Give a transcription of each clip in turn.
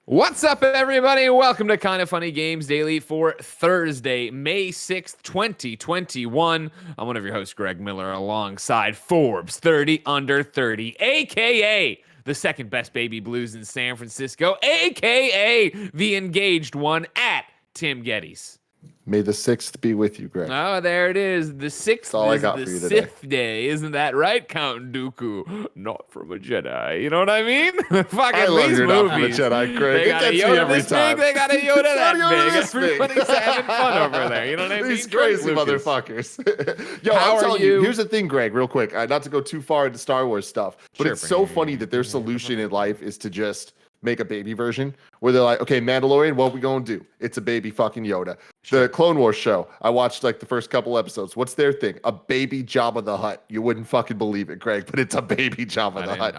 What's up, everybody? Welcome to Kind of Funny Games Daily for Thursday, May 6th, 2021. I'm one of your hosts, Greg Miller, alongside Forbes 30 Under 30, a.k.a. the second best baby blues in San Francisco, a.k.a. the engaged one at Tim Geddes. May the 6th be with you, Greg. Oh, there it is. The 6th is the Sith day. Isn't that right, Count Dooku? Not from a Jedi. You know what I mean? Fucking I love these you're movies. Not from a Jedi, Greg. They got a Yoda every time. Big, they got a Yoda that big. Everybody's having fun over there. You know what I mean? These crazy motherfuckers. Yo, How I'm telling you, you? here's the thing, Greg, real quick. Not to go too far into Star Wars stuff, but it's so funny that their solution in life is to just make a baby version where they're like, okay, Mandalorian, what we gonna do? It's a baby fucking Yoda. The Clone Wars show, I watched like the first couple episodes. What's their thing? A baby Jabba the Hutt. You wouldn't fucking believe it, Greg, but it's a baby Jabba the Hutt.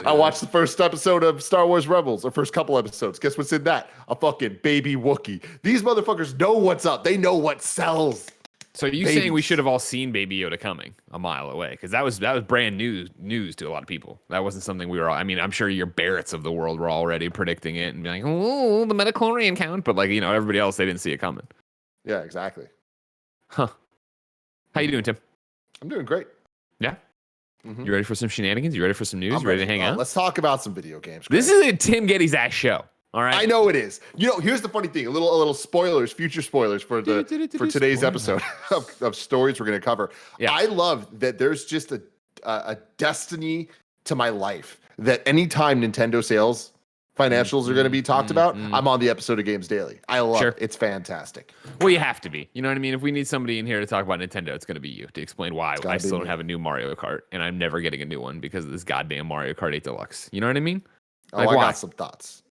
I watched the first episode of Star Wars Rebels, or first couple episodes. Guess what's in that? A fucking baby Wookiee. These motherfuckers know what's up. They know what sells. So are you saying we should have all seen Baby Yoda coming a mile away? Because that was brand new news to a lot of people. That wasn't something we were all, I mean, I'm sure your Barretts of the world were already predicting it and being like, oh, the midichlorian count. But like, you know, everybody else, they didn't see it coming. Yeah, exactly. Huh. How you doing, Tim? I'm doing great. Yeah? Mm-hmm. You ready for some shenanigans? You ready for some news? You ready to hang out? Let's talk about some video games, Greg. This is a Tim Geddes ass show. All right. I know it is. You know, here's the funny thing: a little spoilers, future spoilers for today's episode of stories we're going to cover. Yeah. I love that there's just a destiny to my life that anytime Nintendo sales financials are going to be talked about, I'm on the episode of Games Daily. I love it. It's fantastic. Well, you have to be. You know what I mean? If we need somebody in here to talk about Nintendo, it's going to be you to explain why I still don't have a new Mario Kart and I'm never getting a new one because of this goddamn Mario Kart 8 Deluxe. You know what I mean? Like, I got some thoughts.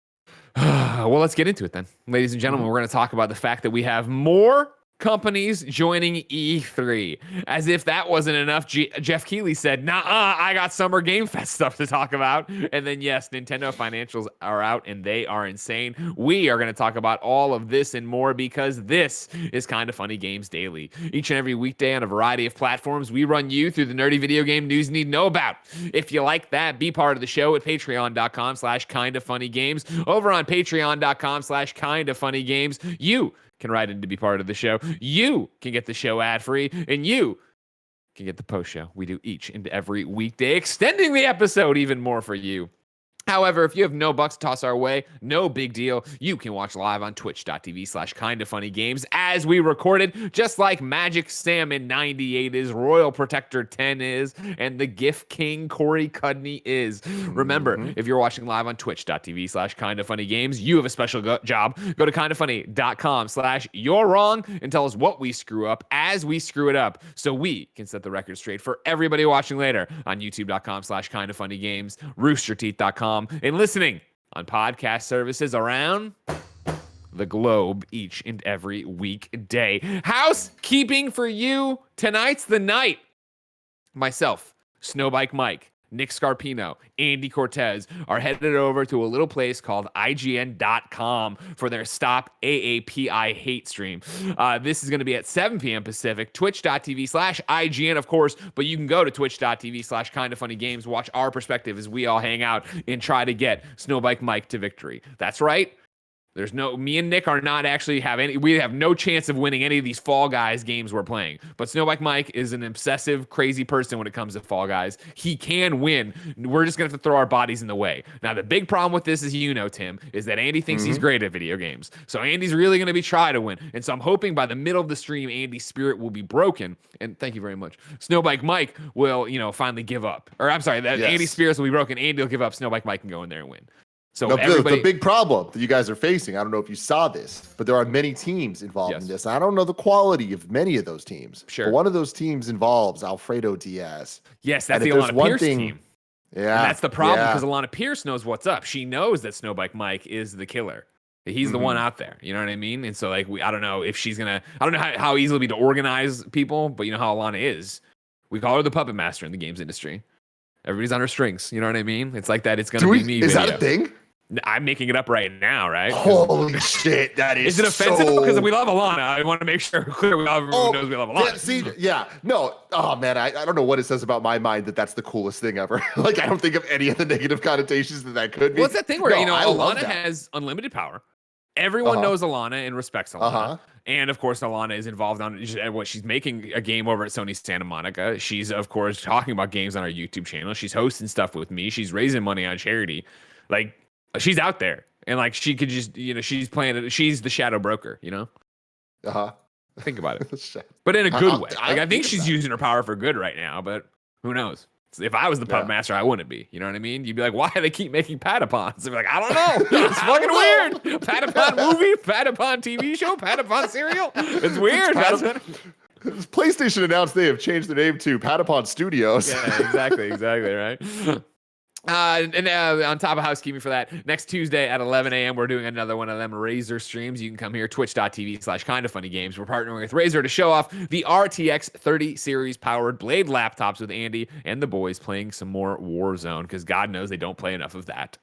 Well, let's get into it then. Ladies and gentlemen, we're going to talk about the fact that we have more companies joining E3. As if that wasn't enough, Geoff Keighley said, nah, I got Summer Game Fest stuff to talk about. And then, yes, Nintendo financials are out and they are insane. We are going to talk about all of this and more because this is Kind of Funny Games Daily. Each and every weekday on a variety of platforms, we run you through the nerdy video game news you need to know about. If you like that, be part of the show at patreon.com/kindoffunnygames. Over on patreon.com/kindoffunnygames, you can write in to be part of the show. You can get the show ad-free, and you can get the post-show we do each and every weekday, extending the episode even more for you. However, if you have no bucks to toss our way, no big deal. You can watch live on twitch.tv/kindoffunnygames as we recorded, just like Magic Salmon 98 is, Royal Protector 10 is, and the GIF King Corey Cudney is. Remember, if you're watching live on twitch.tv/kindoffunnygames, you have a special job. Go to kindoffunny.com/you're wrong and tell us what we screw up as we screw it up so we can set the record straight for everybody watching later on youtube.com/kindoffunnygames, roosterteeth.com, and listening on podcast services around the globe each and every weekday. Housekeeping for you. Tonight's the night. Myself, SnowBikeMike, Nick Scarpino, Andy Cortez are headed over to a little place called IGN.com for their Stop AAPI Hate stream. This is going to be at 7 p.m. Pacific, twitch.tv/IGN, of course, but you can go to twitch.tv/kindoffunnygames, watch our perspective as we all hang out and try to get SnowBikeMike to victory. That's right. Me and Nick are not actually we have no chance of winning any of these Fall Guys games we're playing. But SnowBikeMike is an obsessive, crazy person when it comes to Fall Guys. He can win. We're just going to have to throw our bodies in the way. Now, the big problem with this, as you know, Tim, is that Andy thinks he's great at video games. So Andy's really going to trying to win. And so I'm hoping by the middle of the stream, Andy's spirit will be broken. And thank you very much. SnowBikeMike will, finally give up. Or I'm sorry, Andy's spirits will be broken. Andy will give up. SnowBikeMike can go in there and win. So the big problem that you guys are facing, I don't know if you saw this, but there are many teams involved in this. I don't know the quality of many of those teams. Sure. But one of those teams involves Alfredo Diaz. Yes, that's the Alana Pierce team. Yeah. And that's the problem because Alana Pierce knows what's up. She knows that SnowBikeMike is the killer. He's the one out there. You know what I mean? And so, I don't know if she's going to, I don't know how easy it'll be to organize people, but you know how Alana is. We call her the puppet master in the games industry. Everybody's on her strings. You know what I mean? It's like that. It's going to be me. Is that a thing? I'm making it up right now, right? Holy shit, that is it offensive? so... Because we love Alana. I want to make sure everyone knows we love Alana. No. Oh, man, I don't know what it says about my mind that's the coolest thing ever. Like, I don't think of any of the negative connotations that could be. Well, it's that thing where, Alana that. has unlimited power. Everyone knows Alana and respects Alana. And, of course, Alana is involved on what she's making a game over at Sony Santa Monica. She's, of course, talking about games on our YouTube channel. She's hosting stuff with me. She's raising money on charity. Like, she's out there. And, like, she could just, she's playing it. She's the shadow broker, Think about it. But in a good way. Like, I think she's using her power for good right now, but who knows? If I was the puppet master, I wouldn't be. You know what I mean? You'd be like, why do they keep making Patapons? They'd be like, I don't know. It's fucking weird. Patapon movie, Patapon TV show, Patapon cereal. It's weird. PlayStation announced they have changed their name to Patapon Studios. Yeah, exactly, right? And on top of housekeeping for that, next Tuesday at 11 a.m., we're doing another one of them Razer streams. You can come here, twitch.tv/kindafunnygames. We're partnering with Razer to show off the RTX 30 series powered Blade laptops with Andy and the boys playing some more Warzone, because God knows they don't play enough of that.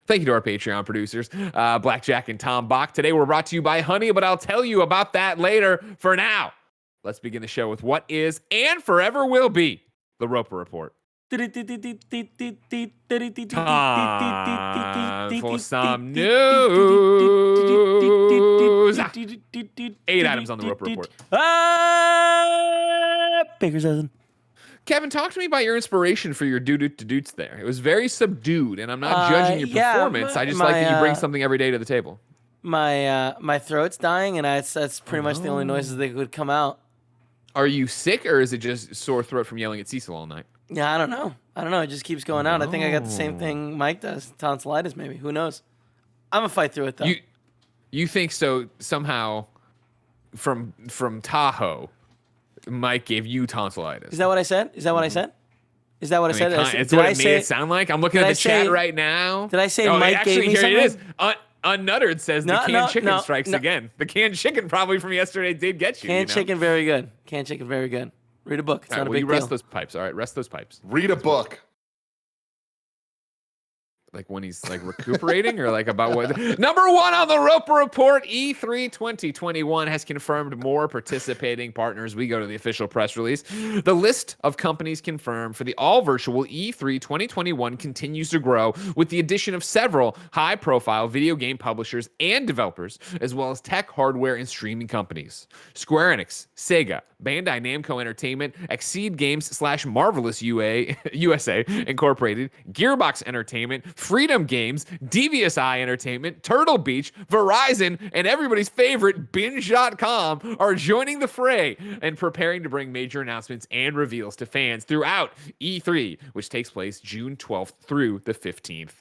Thank you to our Patreon producers, Blackjack and Tom Bach. Today we're brought to you by Honey, but I'll tell you about that later. For now, let's begin the show with what is and forever will be the Roper Report. For some news. 8 items on the Roper Report. Baker's dozen. Kevin, talk to me about your inspiration for your Deets there. It was very subdued, and I'm not judging your performance. I just like that you bring something every day to the table. My throat's dying, and that's pretty much the only noises that could come out. Are you sick, or is it just sore throat from yelling at Cecil all night? Yeah, I don't know. It just keeps going out. I think I got the same thing Mike does. Tonsillitis, maybe. Who knows? I'm going to fight through it, though. You think so somehow from Tahoe, Mike gave you tonsillitis? Is that what I said? Is that what I said? Is that what I said? It's what it made it sound like. I'm looking at the chat right now. Did I say Mike gave me something? Here it is. Unnuttered says the canned chicken strikes again. The canned chicken probably from yesterday did get you. Canned chicken, very good. Canned chicken, very good. Read a book. It's not a big deal. Rest those pipes. All right, rest those pipes. Read a book. Like when he's like recuperating or like about what? Number one on the Roper Report, E3 2021 has confirmed more participating partners. We go to the official press release. The list of companies confirmed for the all-virtual E3 2021 continues to grow with the addition of several high-profile video game publishers and developers, as well as tech, hardware, and streaming companies. Square Enix, Sega, Bandai Namco Entertainment, Exceed Games / Marvelous USA Incorporated, Gearbox Entertainment, Freedom Games, Devious Eye Entertainment, Turtle Beach, Verizon, and everybody's favorite Binge.com are joining the fray and preparing to bring major announcements and reveals to fans throughout E3, which takes place June 12th through the 15th.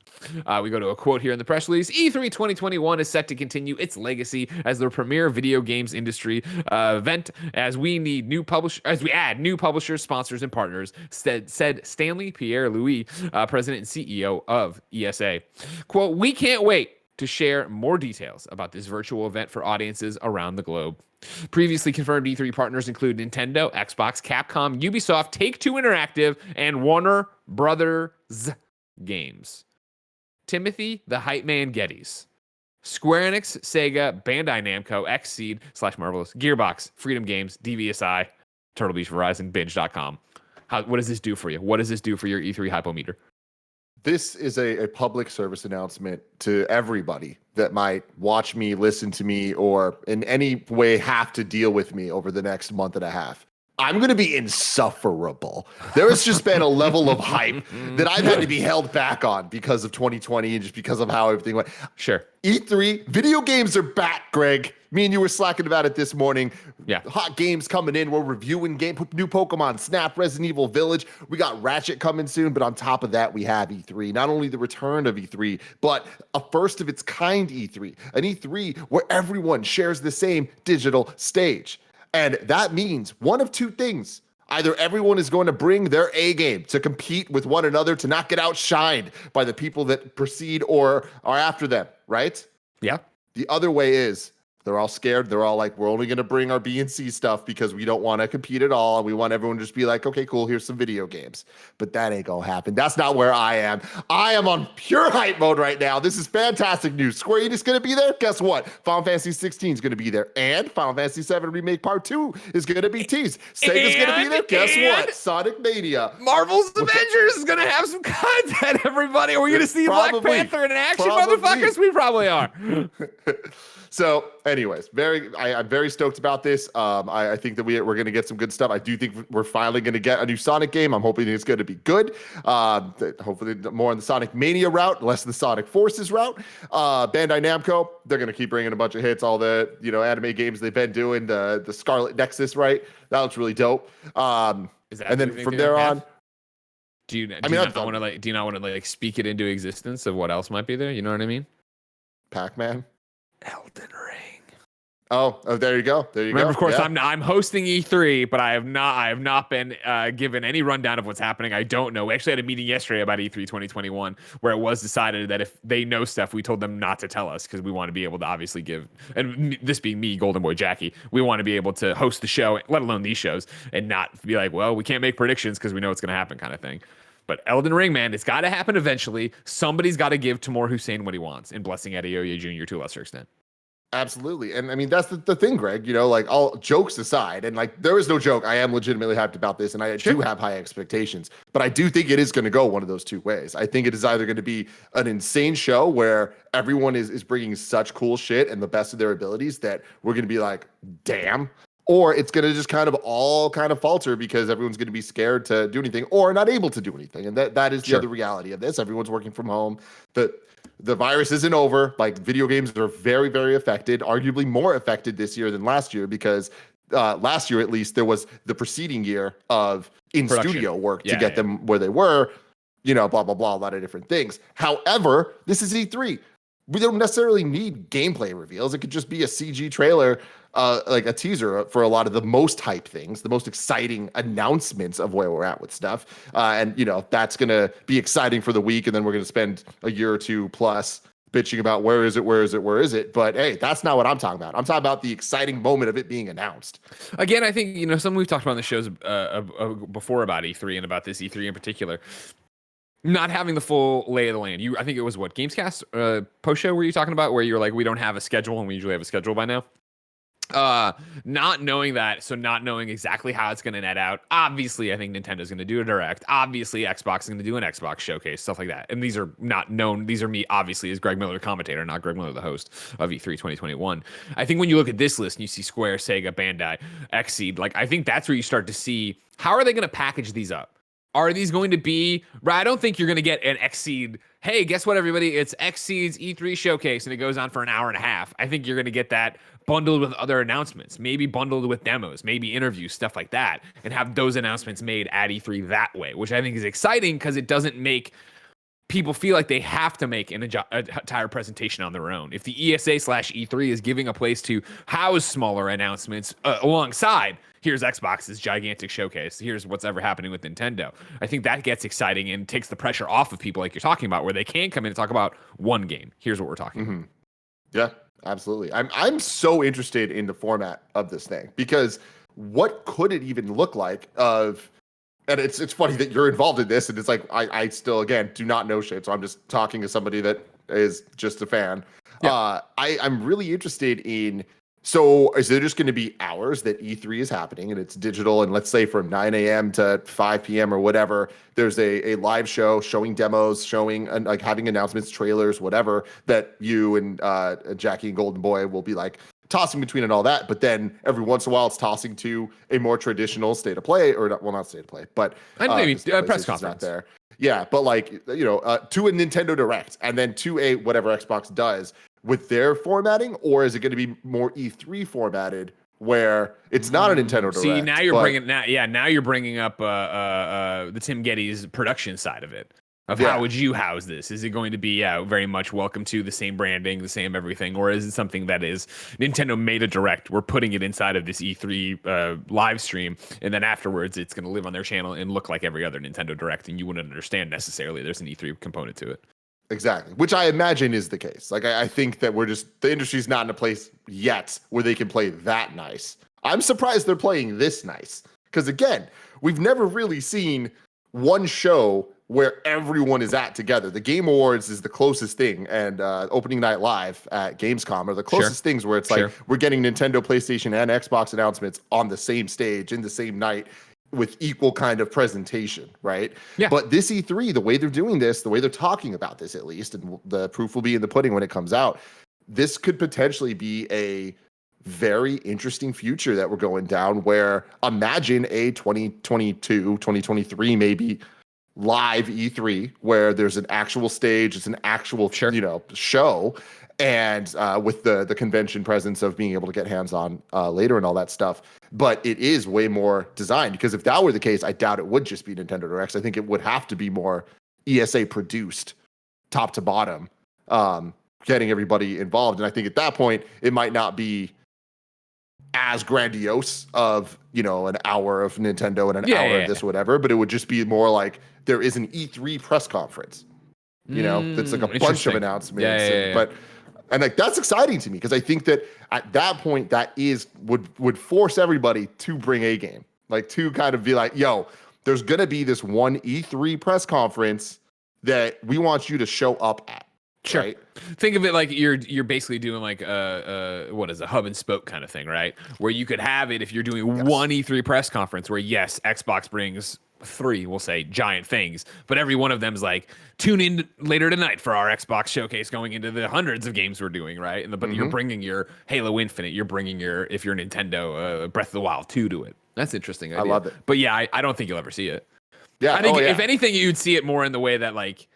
We go to a quote here in the press release. E3 2021 is set to continue its legacy as the premier video games industry event as we add new publishers, sponsors, and partners, said Stanley Pierre-Louis, president and CEO of ESA. Quote, we can't wait to share more details about this virtual event for audiences around the globe. Previously confirmed E3 partners include Nintendo, Xbox, Capcom, Ubisoft, Take-Two Interactive, and Warner Brothers Games. Timothy the Hype Man Geddes. Square Enix, Sega, Bandai Namco, Exceed / Marvelous, Gearbox, Freedom Games, Devious Eye, Turtle Beach, Verizon, Binge.com. What does this do for you? What does this do for your E3 hypometer? This is a public service announcement to everybody that might watch me, listen to me, or in any way have to deal with me over the next month and a half. I'm going to be insufferable. There has just been a level of hype that I've had to be held back on because of 2020 and just because of how everything went. Sure. E3, video games are back, Greg. Me and you were slacking about it this morning. Yeah. Hot games coming in. We're reviewing new Pokemon Snap, Resident Evil Village. We got Ratchet coming soon, but on top of that, we have E3. Not only the return of E3, but a first of its kind E3. An E3 where everyone shares the same digital stage. And that means one of two things. Either everyone is going to bring their A game to compete with one another to not get outshined by the people that precede or are after them, right? Yeah. The other way is They're all scared. They're all like, we're only going to bring our B and C stuff because we don't want to compete at all. We want everyone to just be like, okay, cool, here's some video games. But that ain't going to happen. That's not where I am. I am on pure hype mode right now. This is fantastic news. Square Enix going to be there? Guess what? Final Fantasy 16 is going to be there. And Final Fantasy 7 Remake Part 2 is going to be teased. Sega's going to be there. Guess what? Sonic Mania. Marvel's Avengers is going to have some content, everybody. Are we going to see Black Panther in action, motherfuckers? We probably are. So, anyways, I'm very stoked about this. I think that we're going to get some good stuff. I do think we're finally going to get a new Sonic game. I'm hoping it's going to be good. Hopefully more on the Sonic Mania route, less the Sonic Forces route. Bandai Namco, they're going to keep bringing a bunch of hits. All the anime games they've been doing. The Scarlet Nexus, right? That looks really dope. And then from there on. Do you not want to speak it into existence of what else might be there? You know what I mean? Pac-Man. Elden Ring. Oh, there you go. Remember, of course, yeah. I'm hosting E3, but I have not been given any rundown of what's happening. I don't know. We actually had a meeting yesterday about E3 2021 where it was decided that if they know stuff, we told them not to tell us because we want to be able to obviously give. And this being me, Golden Boy Jackie, we want to be able to host the show, let alone these shows, and not be like, well, we can't make predictions because we know what's going to happen, kind of thing. But Elden Ring, man, it's got to happen eventually. Somebody's got to give Tamor Hussein what he wants, and blessing Adeoye Jr. to a lesser extent. Absolutely. And I mean, that's the thing, Greg, like all jokes aside, and like there is no joke. I am legitimately hyped about this, and I do have high expectations, but I do think it is going to go one of those two ways. I think it is either going to be an insane show where everyone is bringing such cool shit and the best of their abilities that we're going to be like, damn. Or it's going to just kind of falter because everyone's going to be scared to do anything or not able to do anything. And that is the other reality of this. Everyone's working from home. The virus isn't over. Like video games are very, very affected, arguably more affected this year than last year because last year, at least, there was the preceding year of in-studio work to get them where they were, blah, blah, blah, a lot of different things. However, this is E3. We don't necessarily need gameplay reveals. It could just be a CG trailer, like a teaser for a lot of the most hype things, the most exciting announcements of where we're at with stuff. And that's going to be exciting for the week. And then we're going to spend a year or two plus bitching about where is it? But hey, that's not what I'm talking about. I'm talking about the exciting moment of it being announced. Again, I think, something we've talked about on the shows before about E3 and about this E3 in particular. Not having the full lay of the land. I think it was what Gamescast post show were you talking about where you're like, we don't have a schedule and we usually have a schedule by now. Not knowing that, so not knowing exactly how it's going to net out. Obviously, I think Nintendo's going to do a direct. Obviously, Xbox is going to do an Xbox showcase, stuff like that. And these are not known. These are me, obviously, as Greg Miller, the commentator, not Greg Miller, the host of E3 2021. I think when you look at this list and you see Square, Sega, Bandai, Xseed, I think that's where you start to see how are they going to package these up. Are these going to be, I don't think you're going to get an Xseed, hey, guess what, everybody? It's Xseed's E3 showcase, and it goes on for an hour and a half. I think you're going to get that bundled with other announcements, maybe bundled with demos, maybe interviews, stuff like that, and have those announcements made at E3 that way, which I think is exciting because it doesn't make people feel like they have to make an entire presentation on their own. If the ESA/E3 is giving a place to house smaller announcements alongside, here's Xbox's gigantic showcase, here's what's ever happening with Nintendo. I think that gets exciting and takes the pressure off of people like you're talking about, where they can come in and talk about one game. Here's what we're talking about. Yeah, absolutely. I'm so interested in the format of this thing because what could it even look like and it's funny that you're involved in this, and it's like I still, again, do not know shit, so I'm just talking to somebody that is just a fan. Yeah. I'm really interested in, so is there just going to be hours that E3 is happening and it's digital, and let's say from 9 a.m. to 5 p.m. or whatever, there's a live show showing demos, showing like having announcements, trailers, whatever, that you and Jackie and Golden Boy will be like tossing between and all that, but then every once in a while it's tossing to a more traditional state of play, or not state of play, but maybe press conference. Not there. Yeah, but to a Nintendo Direct, and then to a whatever Xbox does with their formatting, or is it going to be more E3 formatted where it's not a Nintendo Direct? See, now you're bringing up the Tim Geddes production side of it. How would you house this? Is it going to be very much welcome to the same branding, the same everything, or is it something that is Nintendo made a direct? We're putting it inside of this E3 live stream, and then afterwards it's going to live on their channel and look like every other Nintendo Direct, and you wouldn't understand necessarily there's an E3 component to it. Exactly. Which I imagine is the case. Like, I think that the industry's not in a place yet where they can play that nice. I'm surprised they're playing this nice. Because again, we've never really seen one show where everyone is at together. The Game Awards is the closest thing, and opening night live at Gamescom are the closest things where it's like we're getting Nintendo, PlayStation, and Xbox announcements on the same stage in the same night with equal kind of presentation, right? Yeah. But this E3, the way they're doing this, the way they're talking about this at least, and the proof will be in the pudding when it comes out, this could potentially be a very interesting future that we're going down, where imagine a 2022, 2023 maybe live E3 where there's an actual stage, it's an actual show, and with the convention presence of being able to get hands on later and all that stuff. But it is way more designed, because if that were the case, I doubt it would just be Nintendo Directs. I think it would have to be more ESA produced, top to bottom, getting everybody involved. And I think at that point, it might not be as grandiose of, an hour of Nintendo and an hour of this, whatever, but it would just be more like there is an E3 press conference, that's like a bunch of announcements. But like, that's exciting to me, because I think that at that point, that would force everybody to bring a game, like to kind of be like, yo, there's going to be this one E3 press conference that we want you to show up at. Sure. Right? Think of it like you're basically doing like a hub and spoke kind of thing, right? Where you could have it if you're doing one E3 press conference where Xbox brings 3, we'll say, giant things, but every one of them's like, tune in later tonight for our Xbox showcase going into the hundreds of games we're doing, right? But you're bringing your Halo Infinite, you're bringing your, if you're Nintendo, Breath of the Wild 2 to it. That's interesting idea. I love it. But yeah, I don't think you'll ever see it. Yeah, I think if anything, you'd see it more in the way that like,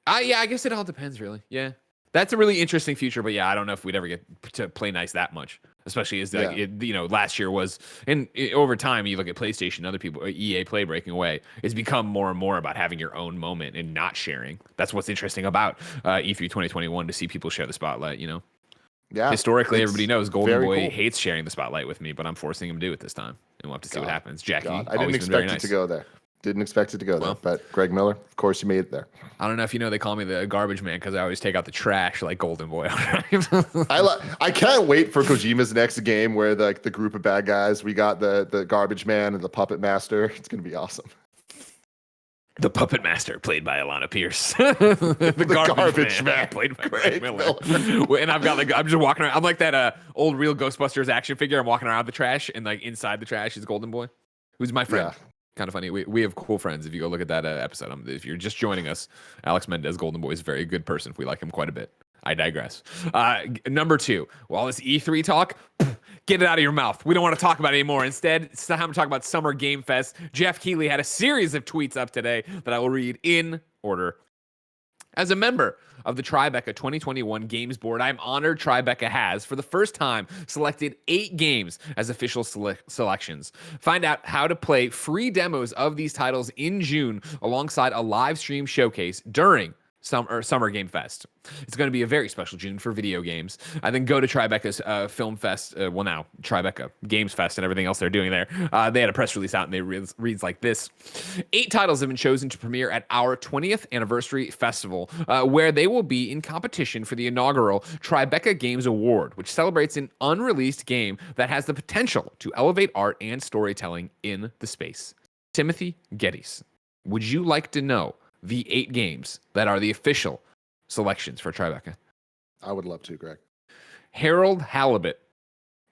I guess it all depends, really. Yeah, that's a really interesting future. But yeah, I don't know if we'd ever get to play nice that much, especially as last year was. And over time, you look at PlayStation, other people, EA Play breaking away. It's become more and more about having your own moment and not sharing. That's what's interesting about E3 2021, to see people share the spotlight. Yeah. Historically, everybody knows Golden Boy hates sharing the spotlight with me, but I'm forcing him to do it this time, and we'll have to see what happens. Jackie, I didn't expect it to go there. Didn't expect it to go there, but Greg Miller, of course, you made it there. I don't know if you know, they call me the garbage man because I always take out the trash like Golden Boy. I can't wait for Kojima's next game where the group of bad guys, we got the garbage man and the puppet master. It's gonna be awesome. The puppet master, played by Alana Pierce. the garbage man, played by Greg Miller. And I've got I'm just walking around. I'm like that old real Ghostbusters action figure. I'm walking around the trash, and like inside the trash is Golden Boy, who's my friend. Yeah. Kind of funny. We have cool friends. If you go look at that episode, if you're just joining us, Alex Mendez, Golden Boy, is a very good person. We like him quite a bit. I digress. Number 2, all this E3 talk, get it out of your mouth. We don't want to talk about it anymore. Instead, it's time to talk about Summer Game Fest. Geoff Keighley had a series of tweets up today that I will read in order. As a member of the Tribeca 2021 Games Board, I'm honored Tribeca has, for the first time, selected 8 games as official selections. Find out how to play free demos of these titles in June alongside a live stream showcase during Summer Game Fest. It's going to be a very special June for video games. I then go to Tribeca's Film Fest, now Tribeca Games Fest and everything else they're doing there. They had a press release out and they reads like this. 8 titles have been chosen to premiere at our 20th anniversary festival, where they will be in competition for the inaugural Tribeca Games Award, which celebrates an unreleased game that has the potential to elevate art and storytelling in the space. Timothy Geddes, would you like to know the 8 games that are the official selections for Tribeca? I would love to, Greg. Harold Halibut,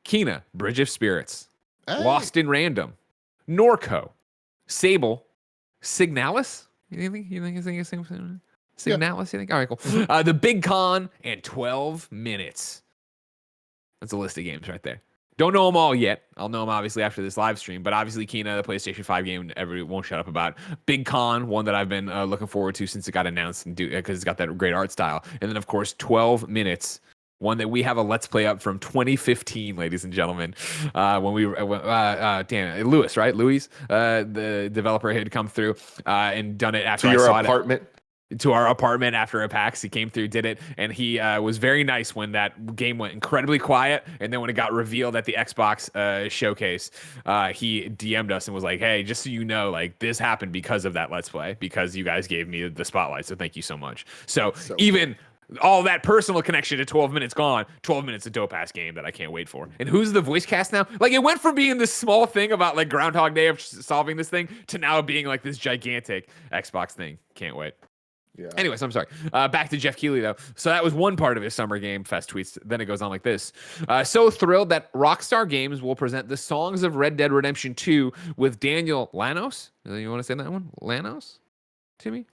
Kena, Bridge of Spirits, Lost in Random, Norco, Sable, Signalis. You think it's Signalis? Yeah. You think? All right, cool. The Big Con, and 12 Minutes. That's a list of games right there. Don't know them all yet. I'll know them obviously after this live stream, but obviously Kena, the PlayStation 5 game, everyone won't shut up about. Big Con, one that I've been looking forward to since it got announced, and because it's got that great art style. And then, of course, 12 Minutes, one that we have a Let's Play up from 2015, ladies and gentlemen, when we Lewis, right? Louis, the developer, had come through and done it after to I your saw apartment. to our apartment after a PAX. He came through, did it, and he was very nice when that game went incredibly quiet. And then when it got revealed at the Xbox showcase, he DM'd us and was like, "Hey, just so you know, like this happened because of that Let's Play, because you guys gave me the spotlight. So thank you so much." So even all that personal connection to 12 minutes gone. 12 minutes a dope ass game that I can't wait for. And who's the voice cast now? Like it went from being this small thing about like Groundhog Day of solving this thing to now being like this gigantic Xbox thing. Can't wait. Yeah. Anyways, I'm sorry. Back to Geoff Keighley, though. So that was one part of his Summer Game Fest tweets. Then it goes on like this. So thrilled that Rockstar Games will present the Songs of Red Dead Redemption 2 with Daniel Lanos. You want to say that one? Lanos? Timmy?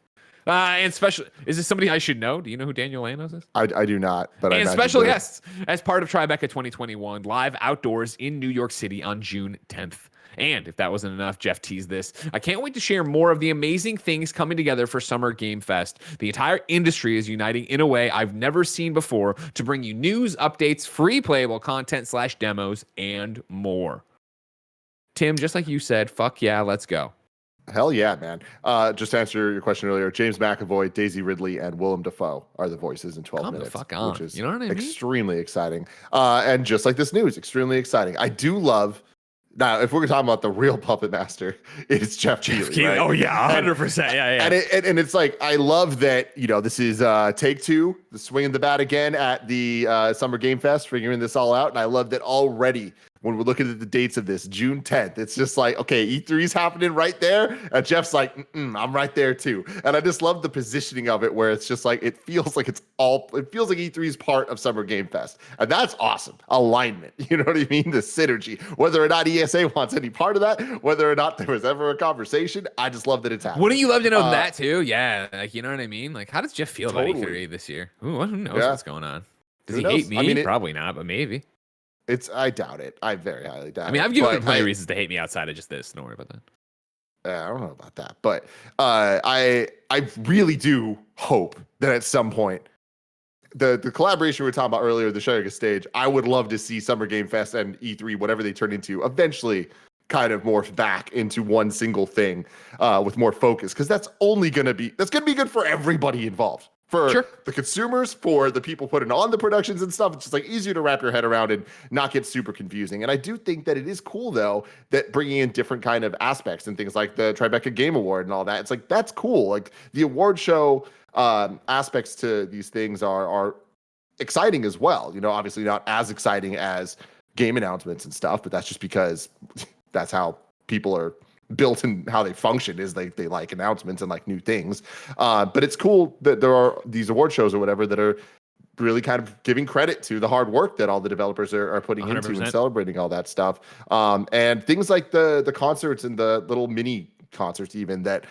And special, is this somebody I should know? Do you know who Daniel Lanos is? I do not, but and special guests as part of Tribeca 2021 live outdoors in New York City on June 10th. And if that wasn't enough, Geoff teased this. I can't wait to share more of the amazing things coming together for Summer Game Fest. The entire industry is uniting in a way I've never seen before to bring you news, updates, free playable content / demos, and more. Tim, just like you said, fuck yeah, let's go. Hell yeah, man. Just to answer your question earlier, James McAvoy, Daisy Ridley, and Willem Dafoe are the voices in 12 Come minutes. The fuck on. Which is you know what I mean? extremely exciting. And just like this news, extremely exciting. I do love, now, if we're talking about the real puppet master, it's Geoff Keighley. Right? Oh, yeah, 100%. Yeah. And it's like, I love that, this is take two, the swinging the bat again at the Summer Game Fest, figuring this all out. And I love that already when we're looking at the dates of this, June 10th, it's just like, okay, E3 is happening right there. And Geoff's like, I'm right there too. And I just love the positioning of it where it's just like, it feels like E3 is part of Summer Game Fest. And that's awesome. Alignment. You know what I mean? The synergy. Whether or not ESA wants any part of that, whether or not there was ever a conversation, I just love that it's happening. Wouldn't you love to know that too? Yeah. Like, you know what I mean? Like, how does Geoff feel about E3 this year? Who knows what's going on? Does he hate me? I mean, probably not, but maybe. I doubt it. I very highly doubt it. I mean, I've given him plenty of reasons to hate me outside of just this. Don't worry about that. I don't know about that, but I really do hope that at some point the collaboration we were talking about earlier, the sharing a stage, I would love to see Summer Game Fest and E3, whatever they turn into, eventually kind of morph back into one single thing with more focus, because that's gonna be good for everybody involved. For the consumers, for the people putting on the productions and stuff, it's just like easier to wrap your head around and not get super confusing. And I do think that it is cool, though, that bringing in different kind of aspects and things like the Tribeca Game Award and all that, it's like, that's cool. Like the award show aspects to these things are exciting as well. Obviously not as exciting as game announcements and stuff, but that's just because that's how people are built and how they function, is they like announcements and like new things. But it's cool that there are these award shows or whatever that are really kind of giving credit to the hard work that all the developers are putting 100%. Into and celebrating all that stuff. And things like the concerts and the little mini concerts even that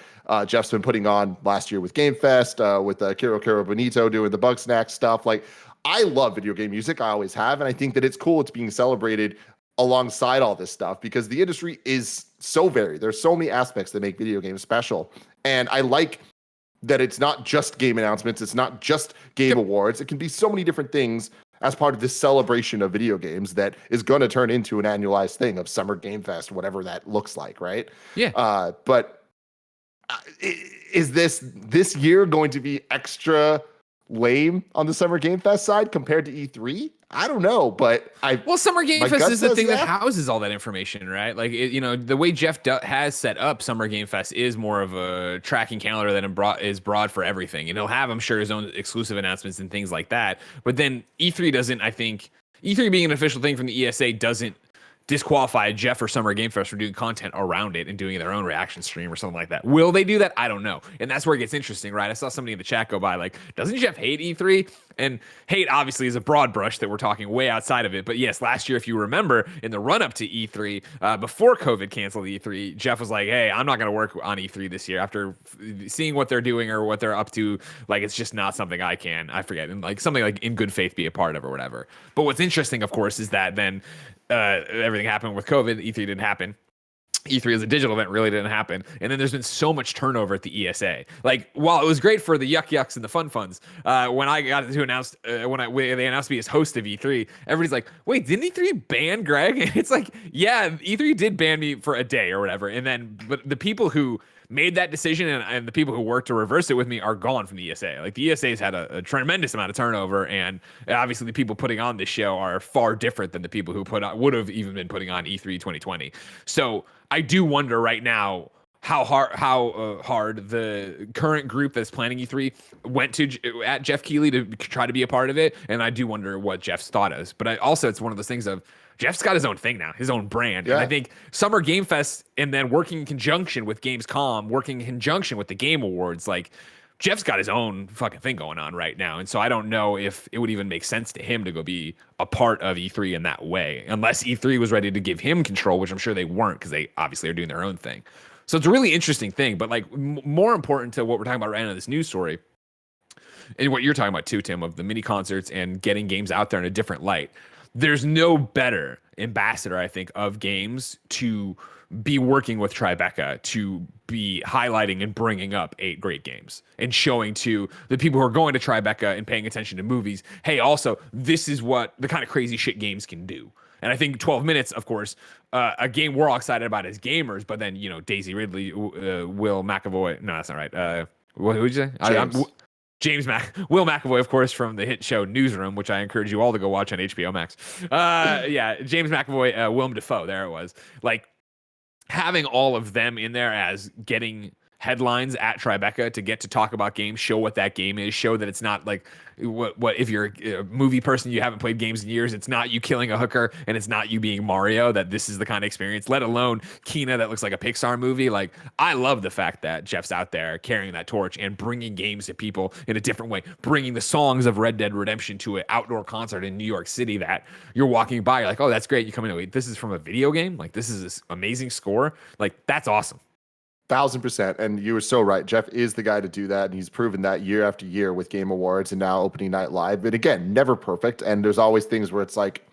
Geoff's been putting on last year with Game Fest, with Kiro Bonito doing the Bugsnax stuff. Like, I love video game music. I always have. And I think that it's cool it's being celebrated alongside all this stuff, because the industry is so varied. There's so many aspects that make video games special. And I like that it's not just game announcements. It's not just game awards. It can be so many different things as part of this celebration of video games that is going to turn into an annualized thing of Summer Game Fest, whatever that looks like, right? Yeah. But is this year going to be extra lame on the Summer Game Fest side compared to E3? I don't know, but Summer Game Fest is the thing that houses all that information, right? Like, the way Geoff has set up Summer Game Fest is more of a tracking calendar that is broad for everything. He'll have, I'm sure, his own exclusive announcements and things like that. But then E3 doesn't, I think, E3 being an official thing from the ESA doesn't disqualify Geoff or Summer Game Fest for doing content around it and doing their own reaction stream or something like that. Will they do that? I don't know. And that's where it gets interesting, right? I saw somebody in the chat go by like, doesn't Geoff hate E3? And hate obviously is a broad brush that we're talking way outside of it. But yes, last year, if you remember, in the run up to E3, before COVID canceled E3, Geoff was like, hey, I'm not going to work on E3 this year after seeing what they're doing or what they're up to. Like, it's just not something I forget. And like something like in good faith be a part of or whatever. But what's interesting, of course, is that then everything happened with COVID. E3 didn't happen. E3 as a digital event really didn't happen. And then there's been so much turnover at the ESA. Like, while it was great for the yucks and the funds, when I got to announce, when they announced me as host of E3, everybody's like, wait, didn't E3 ban Greg? And it's like, yeah, E3 did ban me for a day or whatever. And then, but the people who made that decision, and the people who worked to reverse it with me are gone from the ESA. Like, the ESA's had a tremendous amount of turnover, and obviously the people putting on this show are far different than the people who would have even been putting on E3 2020. So I do wonder right now how hard the current group that's planning E3 went to at Geoff Keighley to try to be a part of it, and I do wonder what Geoff's thought is. But it's one of those things of Geoff's got his own thing now, his own brand. Yeah. And I think Summer Game Fest, and then working in conjunction with Gamescom, working in conjunction with the Game Awards, like, Geoff's got his own fucking thing going on right now. And so I don't know if it would even make sense to him to go be a part of E3 in that way, unless E3 was ready to give him control, which I'm sure they weren't, because they obviously are doing their own thing. So it's a really interesting thing. But like, more important to what we're talking about right now, this news story, and what you're talking about too, Tim, of the mini concerts and getting games out there in a different light. There's no better ambassador, I think, of games to be working with Tribeca, to be highlighting and bringing up 8 great games and showing to the people who are going to Tribeca and paying attention to movies, hey, also, this is what the kind of crazy shit games can do. And I think 12 Minutes, of course, a game we're all excited about as gamers, but then, Daisy Ridley, Will McAvoy. No, that's not right. What did you say? Will McAvoy, of course, from the hit show Newsroom, which I encourage you all to go watch on HBO Max. James McAvoy, Willem Dafoe, there it was. Like, having all of them in there as getting headlines at Tribeca to get to talk about games, show what that game is, show that it's not like what if you're a movie person, you haven't played games in years, it's not you killing a hooker and it's not you being Mario, that this is the kind of experience, let alone Kena that looks like a Pixar movie. Like, I love the fact that Geoff's out there carrying that torch and bringing games to people in a different way, bringing the songs of Red Dead Redemption to an outdoor concert in New York City that you're walking by, you're like, oh, that's great. You come in, wait, this is from a video game? Like, this is this amazing score. Like, that's awesome. 1,000%. And you were so right. Geoff is the guy to do that. And he's proven that year after year with Game Awards and now Opening Night Live. But again, never perfect. And there's always things where it's like,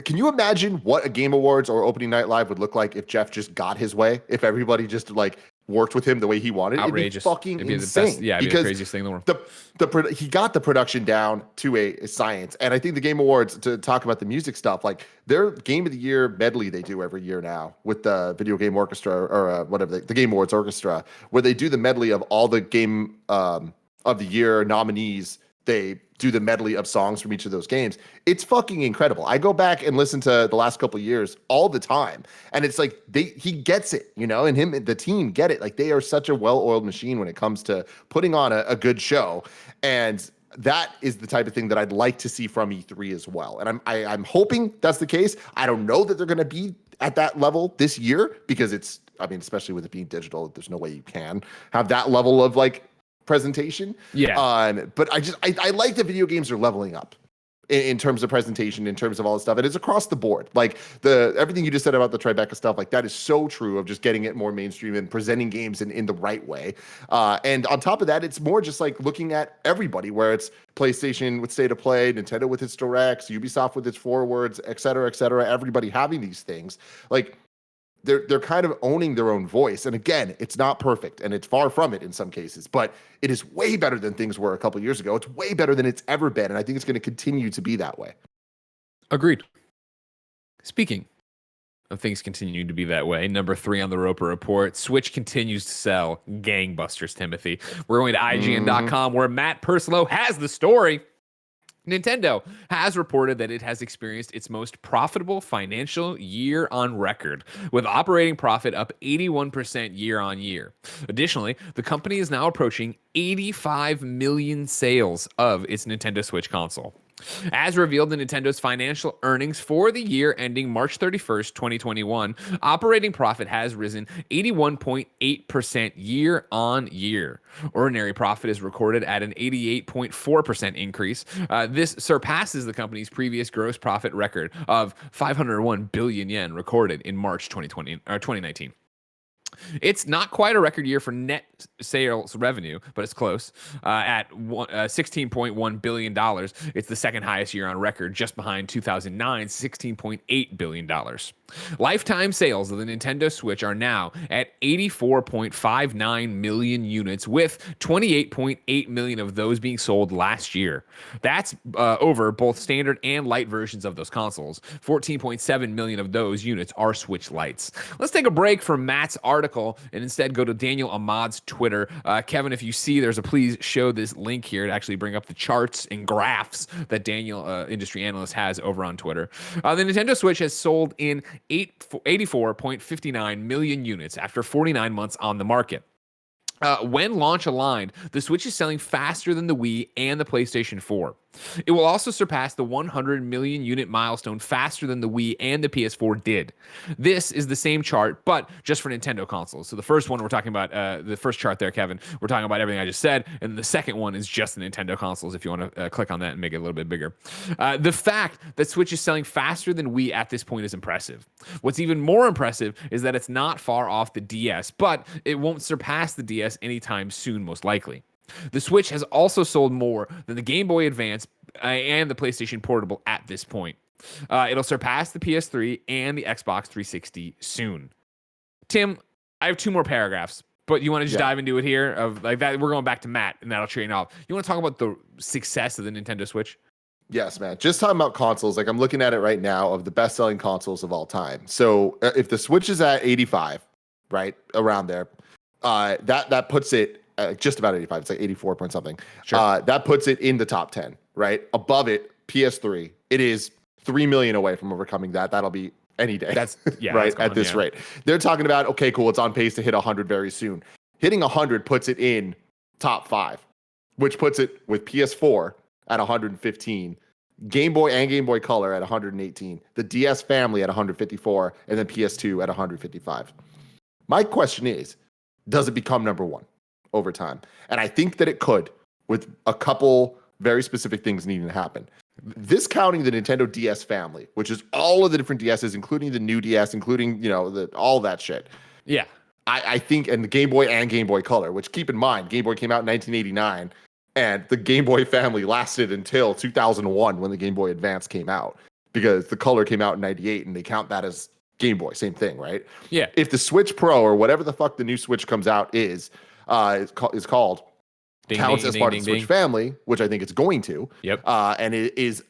can you imagine what a Game Awards or Opening Night Live would look like if Geoff just got his way? If everybody just like worked with him the way he wanted? Outrageous. It'd be fucking insane. The best, it'd be the craziest thing in the world. He got the production down to a science. And I think the Game Awards, to talk about the music stuff, like their Game of the Year medley they do every year now with the Video Game Orchestra or whatever, the Game Awards Orchestra, where they do the medley of all the Game of the Year nominees. They do the medley of songs from each of those games. It's fucking incredible. I go back and listen to the last couple of years all the time, and it's like he gets it, and him, the team get it. Like, they are such a well-oiled machine when it comes to putting on a good show, and that is the type of thing that I'd like to see from E3 as well. And I'm hoping that's the case. I don't know that they're going to be at that level this year because especially with it being digital, there's no way you can have that level of like presentation. But I like that video games are leveling up in terms of presentation, in terms of all this stuff. And it's across the board. Like everything you just said about the Tribeca stuff, like that is so true of just getting it more mainstream and presenting games in the right way. And on top of that, it's more just like looking at everybody, where it's PlayStation with State of Play, Nintendo with its Directs, Ubisoft with its Forwards, et cetera, everybody having these things. Like, they're kind of owning their own voice. And again, it's not perfect and it's far from it in some cases, but it is way better than things were a couple of years ago. It's way better than it's ever been. And I think it's going to continue to be that way. Agreed. Speaking of things continuing to be that way, number 3 on the Roper Report, Switch continues to sell gangbusters, Timothy. We're going to IGN.com where Matt Purslow has the story. Nintendo has reported that it has experienced its most profitable financial year on record, with operating profit up 81% year on year. Additionally, the company is now approaching 85 million sales of its Nintendo Switch console. As revealed in Nintendo's financial earnings for the year ending March 31st, 2021, operating profit has risen 81.8% year on year. Ordinary profit is recorded at an 88.4% increase. This surpasses the company's previous gross profit record of 501 billion yen recorded in March 2019. It's not quite a record year for net sales revenue, but it's close. At $16.1 billion, it's the second highest year on record, just behind 2009's $16.8 billion. Lifetime sales of the Nintendo Switch are now at 84.59 million units, with 28.8 million of those being sold last year. That's over both standard and light versions of those consoles. 14.7 million of those units are Switch Lites. Let's take a break from Matt's article and instead go to Daniel Ahmad's Twitter. Kevin, if you see, please show this link here to actually bring up the charts and graphs that Daniel, industry analyst, has over on Twitter. The Nintendo Switch has sold in 84.59 million units after 49 months on the market. When launch aligned, the Switch is selling faster than the Wii and the PlayStation 4. It will also surpass the 100 million unit milestone faster than the Wii and the PS4 did. This is the same chart, but just for Nintendo consoles. So the first one we're talking about, the first chart there, Kevin, we're talking about everything I just said, and the second one is just the Nintendo consoles, if you want to click on that and make it a little bit bigger. The fact that Switch is selling faster than Wii at this point is impressive. What's even more impressive is that it's not far off the DS, but it won't surpass the DS anytime soon, most likely. The Switch has also sold more than the Game Boy Advance and the PlayStation Portable at this point. It'll surpass the PS3 and the Xbox 360 soon. Tim, I have 2 more paragraphs, but you want to just dive into it here? Of like that, we're going back to Matt, and that'll train off. You want to talk about the success of the Nintendo Switch? Yes, man. Just talking about consoles, like I'm looking at it right now of the best-selling consoles of all time. So if the Switch is at 85, right around there, that puts it just about 85. It's like 84 point something. Sure. That puts it in the top 10, right? Above it, PS3. It is 3 million away from overcoming that. That'll be any day. That's right at this rate. They're talking about, okay, cool. It's on pace to hit 100 very soon. Hitting 100 puts it in top 5, which puts it with PS4 at 115, Game Boy and Game Boy Color at 118, the DS family at 154, and then PS2 at 155. My question is, does it become number 1 over time? And I think that it could, with a couple very specific things needing to happen. This counting the Nintendo DS family, which is all of the different DSs, including the new DS, including, all that shit. Yeah. I think, and the Game Boy and Game Boy Color, which keep in mind, Game Boy came out in 1989, and the Game Boy family lasted until 2001 when the Game Boy Advance came out, because the Color came out in 98, and they count that as Game Boy, same thing, right? Yeah. If the Switch Pro or whatever the fuck the new Switch comes out is called, counts as part of the Switch family, which I think it's going to. Yep. And it is,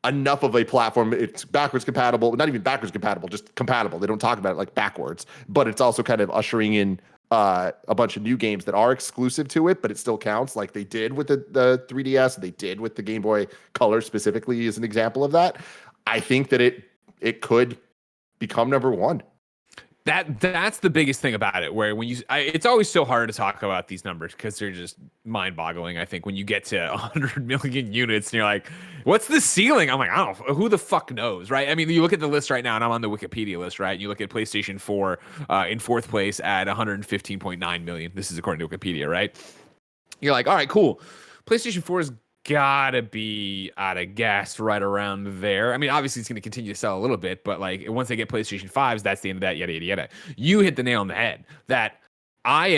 enough of a platform. It's backwards compatible, not even backwards compatible, just compatible. They don't talk about it like backwards, but it's also kind of ushering in a bunch of new games that are exclusive to it, but it still counts, like they did with the 3DS, they did with the Game Boy Color specifically, as an example of that. I think that it could become number 1. That's the biggest thing about it, where it's always so hard to talk about these numbers because they're just mind-boggling. I think when you get to 100 million units and you're like, what's the ceiling? I'm like, I don't know, who the fuck knows, right? I mean, you look at the list right now, and I'm on the Wikipedia list, right? And you look at PlayStation 4 in 4th place at 115.9 million. This is according to Wikipedia, right? You're like, all right, cool. PlayStation 4 is gotta be out of gas right around there. I mean, obviously it's going to continue to sell a little bit, but like once they get PlayStation 5s, that's the end of that, yada, yada, yada. You hit the nail on the head that I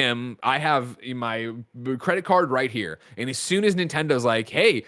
have my credit card right here. And as soon as Nintendo's like, hey,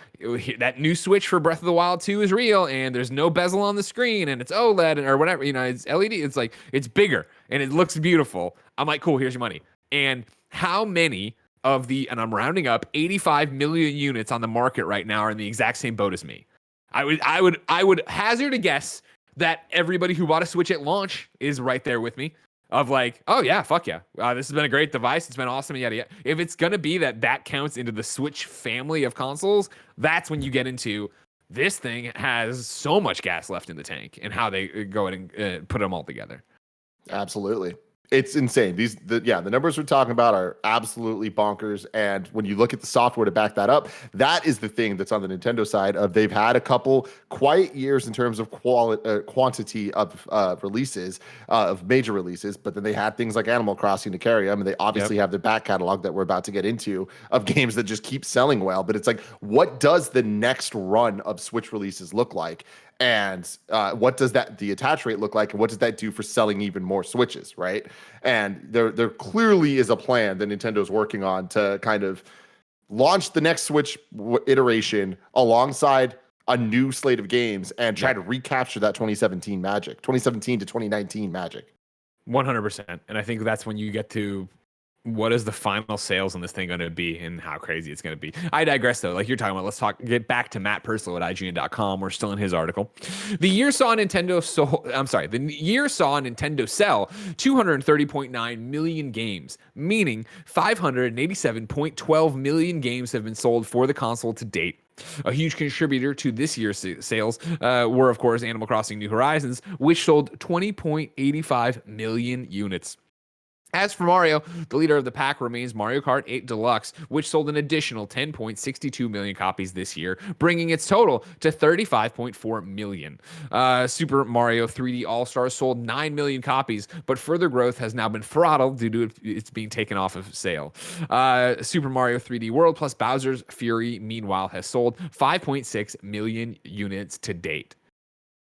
that new Switch for Breath of the Wild 2 is real, and there's no bezel on the screen, and it's OLED or whatever, it's LED, it's like, it's bigger and it looks beautiful. I'm like, cool, here's your money. And how many of the, and I'm rounding up, 85 million units on the market right now are in the exact same boat as me. I would hazard a guess that everybody who bought a Switch at launch is right there with me, of like, oh yeah, fuck yeah, this has been a great device, it's been awesome, yada yada. If it's gonna be that counts into the Switch family of consoles, that's when you get into this thing has so much gas left in the tank, and how they go ahead and put them all together. Absolutely. It's insane. The numbers we're talking about are absolutely bonkers. And when you look at the software to back that up, that is the thing that's on the Nintendo side of, they've had a couple quiet years in terms of quantity of releases, of major releases, but then they had things like Animal Crossing to carry them. And they obviously have the back catalog that we're about to get into of games that just keep selling well. But it's like, what does the next run of Switch releases look like? And what does the attach rate look like, and what does that do for selling even more Switches, right? And there clearly is a plan that Nintendo's working on to kind of launch the next Switch iteration alongside a new slate of games and try to recapture that 2017 to 2019 magic. 100%. And I think that's when you get to what is the final sales on this thing going to be and how crazy it's going to be. I digress though. Like you're talking about, get back to Matt Purslow at IGN.com. We're still in his article. The year saw Nintendo sell 230.9 million games, meaning 587.12 million games have been sold for the console to date. A huge contributor to this year's sales were, of course, Animal Crossing New Horizons, which sold 20.85 million units. As for Mario, the leader of the pack remains Mario Kart 8 Deluxe, which sold an additional 10.62 million copies this year, bringing its total to 35.4 million. Super Mario 3D All-Stars sold 9 million copies, but further growth has now been throttled due to its being taken off of sale. Super Mario 3D World plus Bowser's Fury, meanwhile, has sold 5.6 million units to date.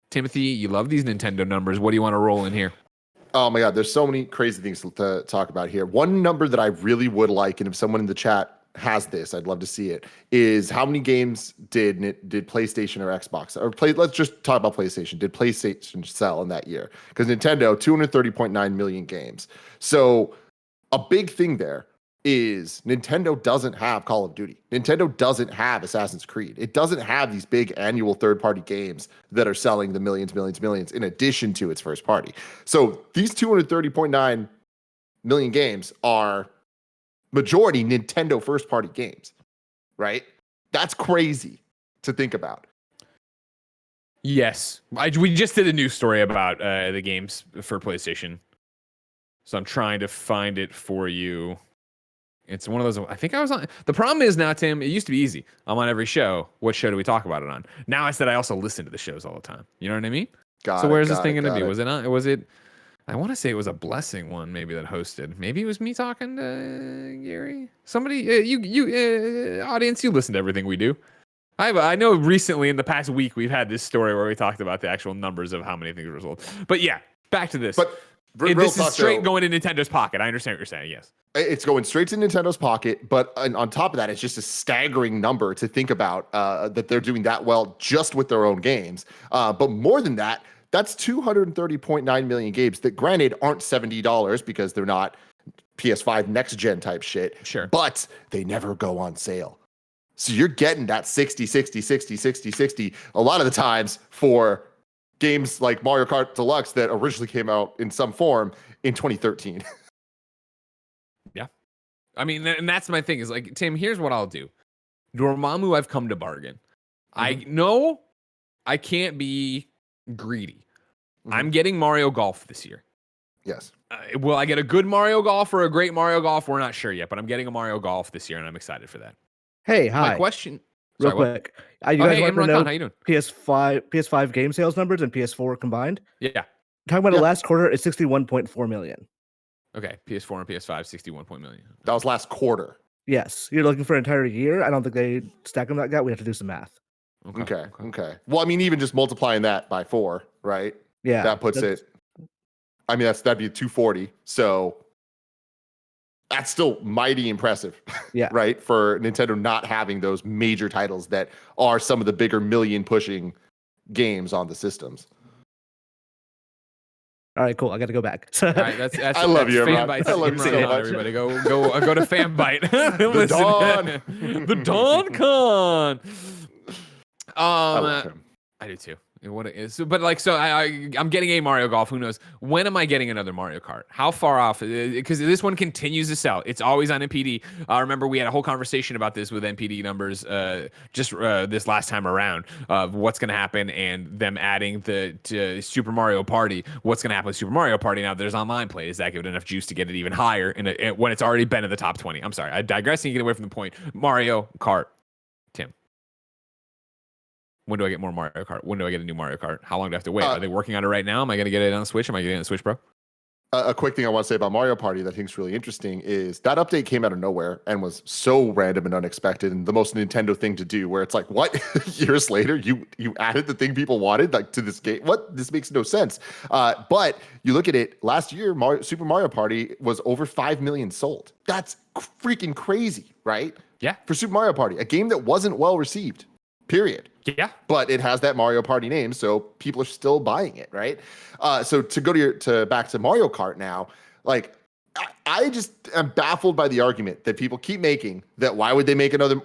Timothy, you love these Nintendo numbers. What do you want to roll in here? Oh my God, there's so many crazy things to talk about here. One number that I really would like, and if someone in the chat has this, I'd love to see it, is how many games did PlayStation or Xbox, let's just talk about PlayStation. Did PlayStation sell in that year? Because Nintendo, 230.9 million games. So a big thing there is Nintendo doesn't have Call of Duty. Nintendo doesn't have Assassin's Creed. It doesn't have these big annual third-party games that are selling the millions in addition to its first party. So these 230.9 million games are majority Nintendo first-party games, right? That's crazy to think about. Yes. We just did a news story about the games for PlayStation. So I'm trying to find it for you. It's one of those, I think I was on. The problem is now, Tim, it used to be easy. I'm on every show. What show do we talk about it on? Now I said I also listen to the shows all the time. You know what I mean? Where's this thing going to be? Was it on? Was it? I want to say it was a Blessing one, maybe that hosted. Maybe it was me talking to Gary. Somebody, you audience, you listen to everything we do. I know recently in the past week we've had this story where we talked about the actual numbers of how many things were sold. But yeah, back to this. But this is straight going to Nintendo's pocket. I understand what you're saying. Yes. It's going straight to Nintendo's pocket, but on top of that, it's just a staggering number to think about that they're doing that well just with their own games. But more than that, that's 230.9 million games that, granted, aren't $70 because they're not PS5 next-gen type shit. Sure. But they never go on sale. So you're getting that 60, 60, 60, 60, 60 a lot of the times for games like Mario Kart Deluxe that originally came out in some form in 2013. Yeah. I mean, and that's my thing is like, Tim, here's what I'll do. Dormammu, I've come to bargain. Mm-hmm. I know I can't be greedy. Mm-hmm. I'm getting Mario Golf this year. Yes. Will I get a good Mario Golf or a great Mario Golf? We're not sure yet, but I'm getting a Mario Golf this year, and I'm excited for that. Hey, hi. My question... Real quick. You guys want to know how you doing? PS5 game sales numbers and PS4 combined? Yeah. Talking about the last quarter, it's 61.4 million. Okay, PS4 and PS5, 61 million. That was last quarter. Yes. You're looking for an entire year? I don't think they stack them like that. We have to do some math. Okay. Well, I mean, even just multiplying that by 4, right? Yeah. That puts it... I mean, that'd be 240. So that's still mighty impressive. Yeah. Right? For Nintendo not having those major titles that are some of the bigger million pushing games on the systems. All right, cool. I got to go back. All right, that's I love you, Fan Bites. I love you so much. Everybody, go to Fanbite. The Dawn, the Dawn Con. I love him. I do too. What it is, but like, so I'm getting a Mario Golf. Who knows? When am I getting another Mario Kart? How far off? Because this one continues to sell. It's always on NPD. Remember, we had a whole conversation about this with NPD numbers just this last time around of what's going to happen and them adding to Super Mario Party. What's going to happen with Super Mario Party now? There's online play. Is that give it enough juice to get it even higher when it's already been in the top 20? I'm sorry, I digress and get away from the point. Mario Kart, Tim. When do I get more Mario Kart? When do I get a new Mario Kart? How long do I have to wait? Are they working on it right now? Am I going to get it on the Switch? Am I getting it on the Switch Pro? A quick thing I want to say about Mario Party that I think is really interesting is that update came out of nowhere and was so random and unexpected and the most Nintendo thing to do, where it's like, what? Years later, you added the thing people wanted like to this game? What? This makes no sense. But you look at it, last year, Super Mario Party was over 5 million sold. That's freaking crazy, right? Yeah. For Super Mario Party, a game that wasn't well received. Period. Yeah. But it has that Mario Party name, so people are still buying it, right? So to go back to Mario Kart now, like I just am baffled by the argument that people keep making that why would they make Mario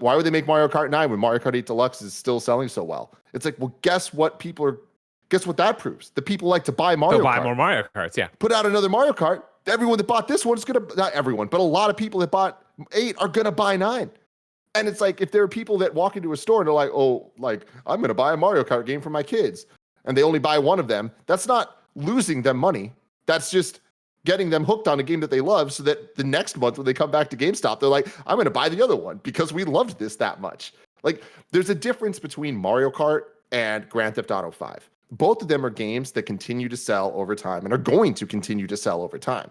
Kart 9 when Mario Kart 8 Deluxe is still selling so well? It's like, well, guess what that proves? The people like to buy Mario Kart. They'll buy more Mario Karts, yeah. Put out another Mario Kart. Everyone that bought this one is not everyone, but a lot of people that bought 8 are gonna buy 9. And it's like, if there are people that walk into a store and they're like, oh, like, I'm gonna buy a Mario Kart game for my kids, and they only buy one of them, that's not losing them money. That's just getting them hooked on a game that they love, so that the next month when they come back to GameStop, they're like, I'm going to buy the other one because we loved this that much. Like, there's a difference between Mario Kart and Grand Theft Auto 5. Both of them are games that continue to sell over time and are going to continue to sell over time.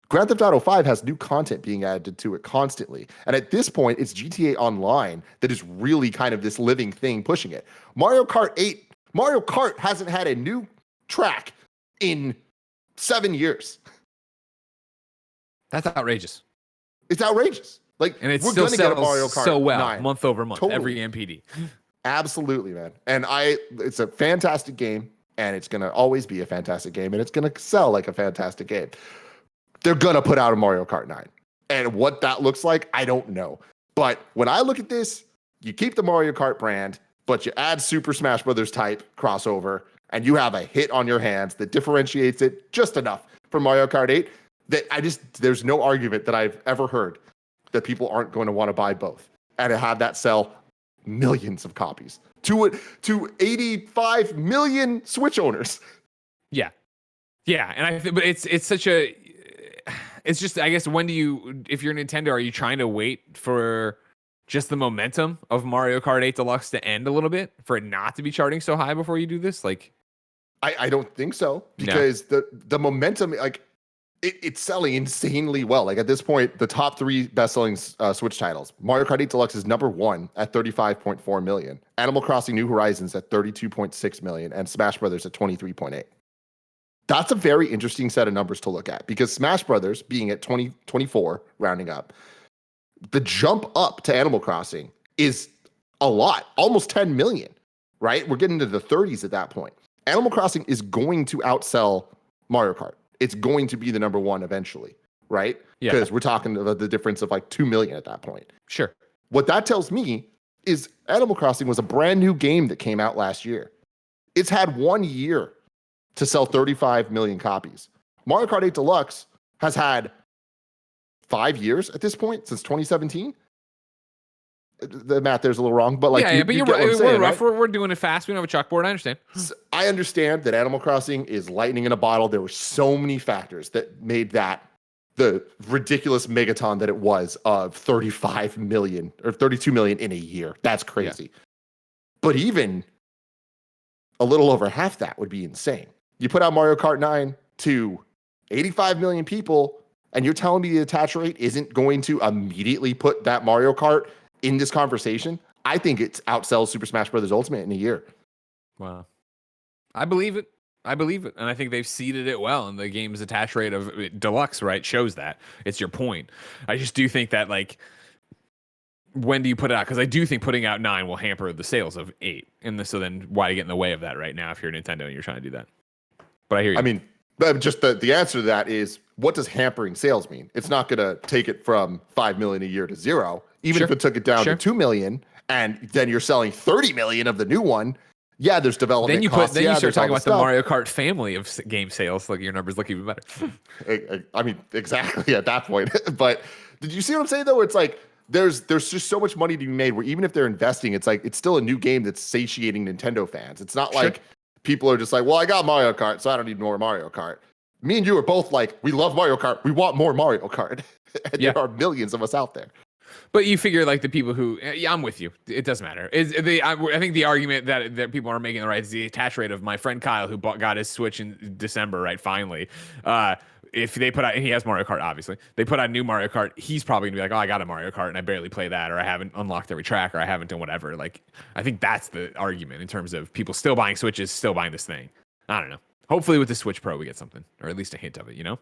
Grand Theft Auto 5 has new content being added to it constantly. And at this point, it's GTA Online that is really kind of this living thing pushing it. Mario Kart hasn't had a new track in 7 years. That's outrageous. It's outrageous. Like, and it's we're still gonna get a Mario Kart so well, 9. month over month, Totally. every MPD. Absolutely, man. And it's a fantastic game, and it's gonna always be a fantastic game, and it's gonna sell like a fantastic game. They're gonna put out a Mario Kart 9. And what that looks like, I don't know. But when I look at this, you keep the Mario Kart brand, but you add Super Smash Brothers type crossover, and you have a hit on your hands that differentiates it just enough from Mario Kart 8 that there's no argument that I've ever heard that people aren't going to want to buy both and have that sell millions of copies to 85 million Switch owners. Yeah. Yeah. And I think, but it's just, I guess, if you're Nintendo, are you trying to wait for just the momentum of Mario Kart 8 Deluxe to end a little bit for it not to be charting so high before you do this? Like, I don't think so, because the momentum, like, it's selling insanely well. Like, at this point, the top 3 best-selling Switch titles, Mario Kart 8 Deluxe is number 1 at 35.4 million, Animal Crossing New Horizons at 32.6 million, and Smash Brothers at 23.8. That's a very interesting set of numbers to look at, because Smash Brothers being at 24, rounding up, the jump up to Animal Crossing is a lot, almost 10 million, right? We're getting to the 30s at that point. Animal Crossing is going to outsell Mario Kart. It's going to be the number 1 eventually, right? Yeah. Because we're talking about the difference of like 2 million at that point. Sure. What that tells me is Animal Crossing was a brand new game that came out last year. It's had 1 year to sell 35 million copies. Mario Kart 8 Deluxe has had 5 years at this point, since 2017. The math there's a little wrong, but like, but you're right. We're rough. Right? We're doing it fast. We don't have a chalkboard. I understand. I understand that Animal Crossing is lightning in a bottle. There were so many factors that made that the ridiculous megaton that it was of 35 million or 32 million in a year. That's crazy. Yeah. But even a little over half that would be insane. You put out Mario Kart 9 to 85 million people, and you're telling me the attach rate isn't going to immediately put that Mario Kart in this conversation? I think it outsells Super Smash Bros. Ultimate in a year. Wow. I believe it. And I think they've seeded it well. And the game's attach rate of Deluxe, right, shows that. It's your point. I just do think that, like, when do you put it out? Because I do think putting out 9 will hamper the sales of 8. So then why get in the way of that right now if you're Nintendo and you're trying to do that? But I hear you. I mean, just the answer to that is, what does hampering sales mean? It's not going to take it from 5 million a year to 0. Even if it took it down to 2 million, and then you're selling 30 million of the new one. Yeah, there's development costs. Then you start talking about the Mario Kart family of game sales. Like, your numbers look even better. I mean, exactly at that point. But did you see what I'm saying, though? Where it's like, there's just so much money to be made where even if they're investing, it's like, it's still a new game that's satiating Nintendo fans. It's not like people are just like, well, I got Mario Kart, so I don't need more Mario Kart. Me and you are both like, we love Mario Kart. We want more Mario Kart. And there are millions of us out there. But you figure, like, the people who, I'm with you. It doesn't matter. I think the argument that people are making, right, is the attach rate of my friend Kyle, who got his Switch in December, right, finally. If they put out, and he has Mario Kart, obviously. They put out new Mario Kart, he's probably going to be like, oh, I got a Mario Kart, and I barely play that, or I haven't unlocked every track, or I haven't done whatever. Like, I think that's the argument in terms of people still buying Switches, still buying this thing. I don't know. Hopefully with the Switch Pro, we get something, or at least a hint of it, you know?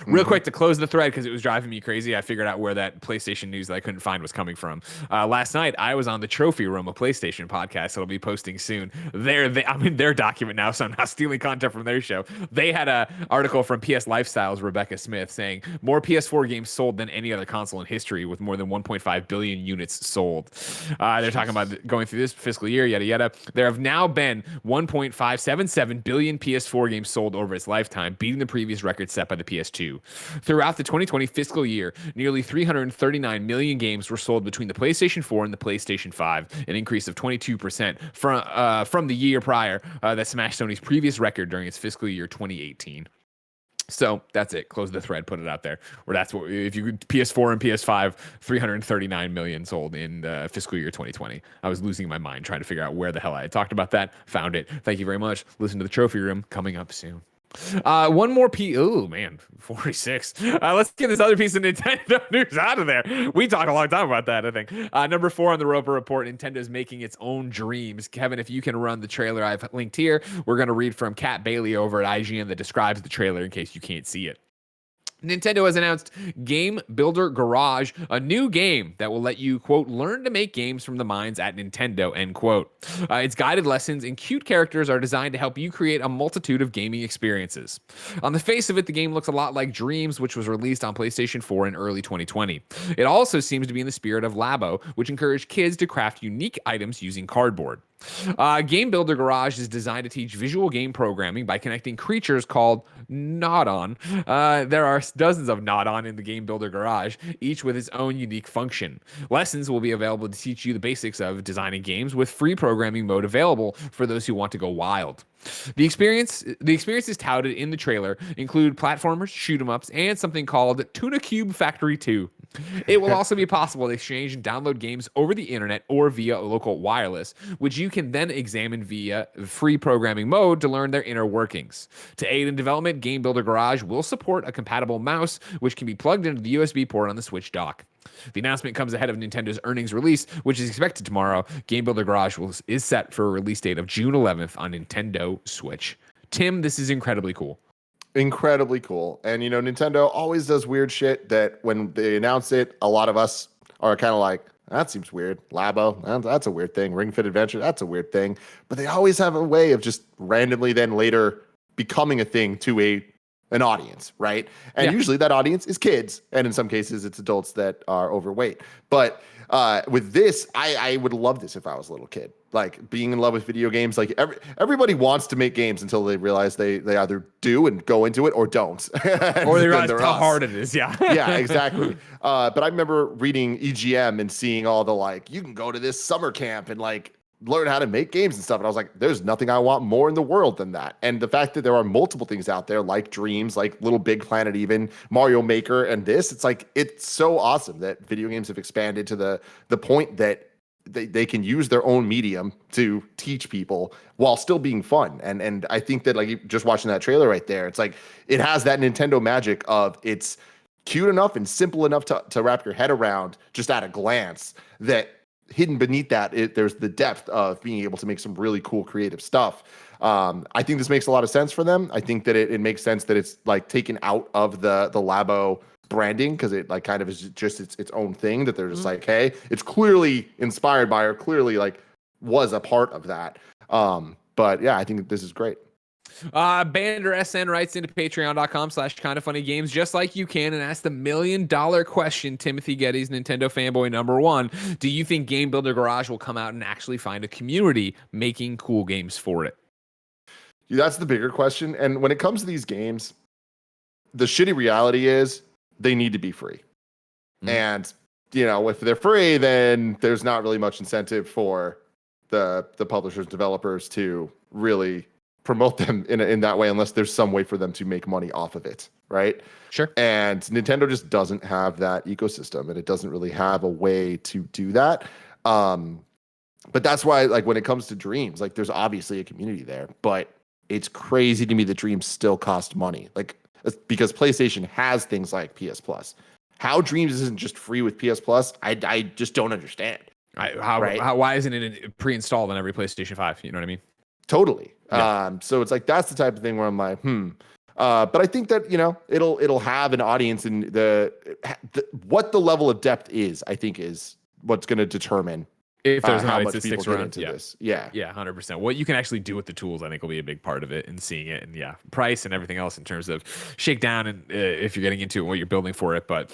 Real quick to close the thread because it was driving me crazy. I figured out where that PlayStation news that I couldn't find was coming from. Last night, I was on the Trophy Room, a PlayStation podcast that'll be posting soon. I'm in their document now, so I'm not stealing content from their show. They had an article from PS Lifestyle's Rebecca Smith saying more PS4 games sold than any other console in history, with more than 1.5 billion units sold. They're talking about going through this fiscal year, yada yada. There have now been 1.577 billion PS4 games sold over its lifetime, beating the previous record set by the PS2. Throughout the 2020 fiscal year, nearly 339 million games were sold between the PlayStation 4 and the PlayStation 5, an increase of 22% from the year prior that smashed Sony's previous record during its fiscal year 2018. So that's it. Close the thread, put it out there. Or that's what, if you PS4 and PS5, 339 million sold in fiscal year 2020. I was losing my mind trying to figure out where the hell I had talked about that. Found it. Thank you very much. Listen to the Trophy Room coming up soon. One more oh man, 46. Let's get this other piece of Nintendo news out of there. We talked a long time about that, I think. Number 4 on the Roper Report, Nintendo's making its own dreams. Kevin, if you can run the trailer I've linked here, we're going to read from Kat Bailey over at IGN that describes the trailer in case you can't see it. Nintendo has announced Game Builder Garage, a new game that will let you, quote, learn to make games from the minds at Nintendo, end quote. Its guided lessons and cute characters are designed to help you create a multitude of gaming experiences. On the face of it, the game looks a lot like Dreams, which was released on PlayStation 4 in early 2020. It also seems to be in the spirit of Labo, which encouraged kids to craft unique items using cardboard. Game Builder Garage is designed to teach visual game programming by connecting creatures called Nodon. There are dozens of Nodon in the Game Builder Garage, each with its own unique function. Lessons will be available to teach you the basics of designing games, with free programming mode available for those who want to go wild. The experiences touted in the trailer include platformers, shoot 'em ups, and something called Tuna Cube Factory 2. It will also be possible to exchange and download games over the internet or via local wireless, which you can then examine via free programming mode to learn their inner workings. To aid in development, Game Builder Garage will support a compatible mouse, which can be plugged into the USB port on the Switch dock. The announcement comes ahead of Nintendo's earnings release, which is expected tomorrow. Game Builder Garage is set for a release date of June 11th on Nintendo Switch. Tim, this is incredibly cool. Incredibly cool. And, you know, Nintendo always does weird shit that when they announce it, a lot of us are kind of like, that seems weird. Labo, that's a weird thing. Ring Fit Adventure, that's a weird thing. But they always have a way of just randomly then later becoming a thing to an audience, right? And usually that audience is kids. And in some cases, it's adults that are overweight. But with this, I would love this if I was a little kid. Like being in love with video games. Like everybody wants to make games until they realize they either do and go into it or don't. Or they realize how hard it is. Yeah. Yeah, exactly. But I remember reading EGM and seeing all the like, you can go to this summer camp and like learn how to make games and stuff. And I was like, there's nothing I want more in the world than that. And the fact that there are multiple things out there like Dreams, like Little Big Planet, even Mario Maker and this, it's like, it's so awesome that video games have expanded to the point that they can use their own medium to teach people while still being fun. And I think that like just watching that trailer right there, it's like, it has that Nintendo magic of it's cute enough and simple enough to wrap your head around just at a glance, that hidden beneath that, there's the depth of being able to make some really cool creative stuff. I think this makes a lot of sense for them. I think that it makes sense that it's like taken out of the Labo branding, because it like kind of is just its own thing, that they're just like, hey, it's clearly inspired by or clearly like was a part of that. But yeah, I think that this is great. Bander SN writes into patreon.com/kindafunnygames, just like you can, and ask the $1 million question. Timothy Getty's Nintendo fanboy number 1. Do you think Game Builder Garage will come out and actually find a community making cool games for it? Yeah, that's the bigger question. And when it comes to these games, the shitty reality is they need to be free. And, you know, if they're free, then there's not really much incentive for the publishers, developers to really promote them in that way, unless there's some way for them to make money off of it, right? Sure. And Nintendo just doesn't have that ecosystem, and it doesn't really have a way to do that. But that's why, like, when it comes to Dreams, like, there's obviously a community there, but it's crazy to me that Dreams still cost money. Like, because PlayStation has things like PS Plus. How Dreams isn't just free with PS Plus, I just don't understand. Why isn't it pre-installed on every PlayStation 5? You know what I mean? Totally. Yeah. So it's like, that's the type of thing where I'm like, But I think that it'll have an audience, and what the level of depth is, I think, is what's going to determine if there's an how audience much that people sticks get around. into this. Yeah, 100%. What you can actually do with the tools, I think, will be a big part of it, and seeing it, and price and everything else in terms of shakedown, and if you're getting into it, what you're building for it, but.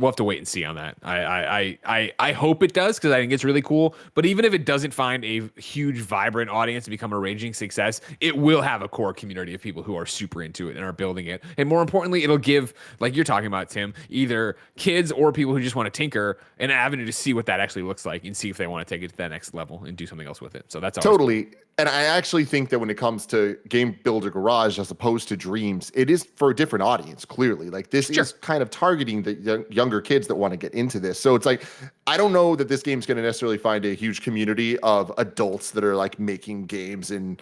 We'll have to wait and see on that. I hope it does, because I think it's really cool. But even if it doesn't find a huge, vibrant audience and become a raging success, it will have a core community of people who are super into it and are building it. And more importantly, it'll give, like you're talking about, Tim, either kids or people who just want to tinker an avenue to see what that actually looks like and see if they want to take it to that next level and do something else with it. So that's totally. Cool. And I actually think that when it comes to Game Builder Garage as opposed to Dreams, it is for a different audience, clearly. Like, this is kind of targeting the younger kids that want to get into this. So it's like, I don't know that this game's going to necessarily find a huge community of adults that are like making games in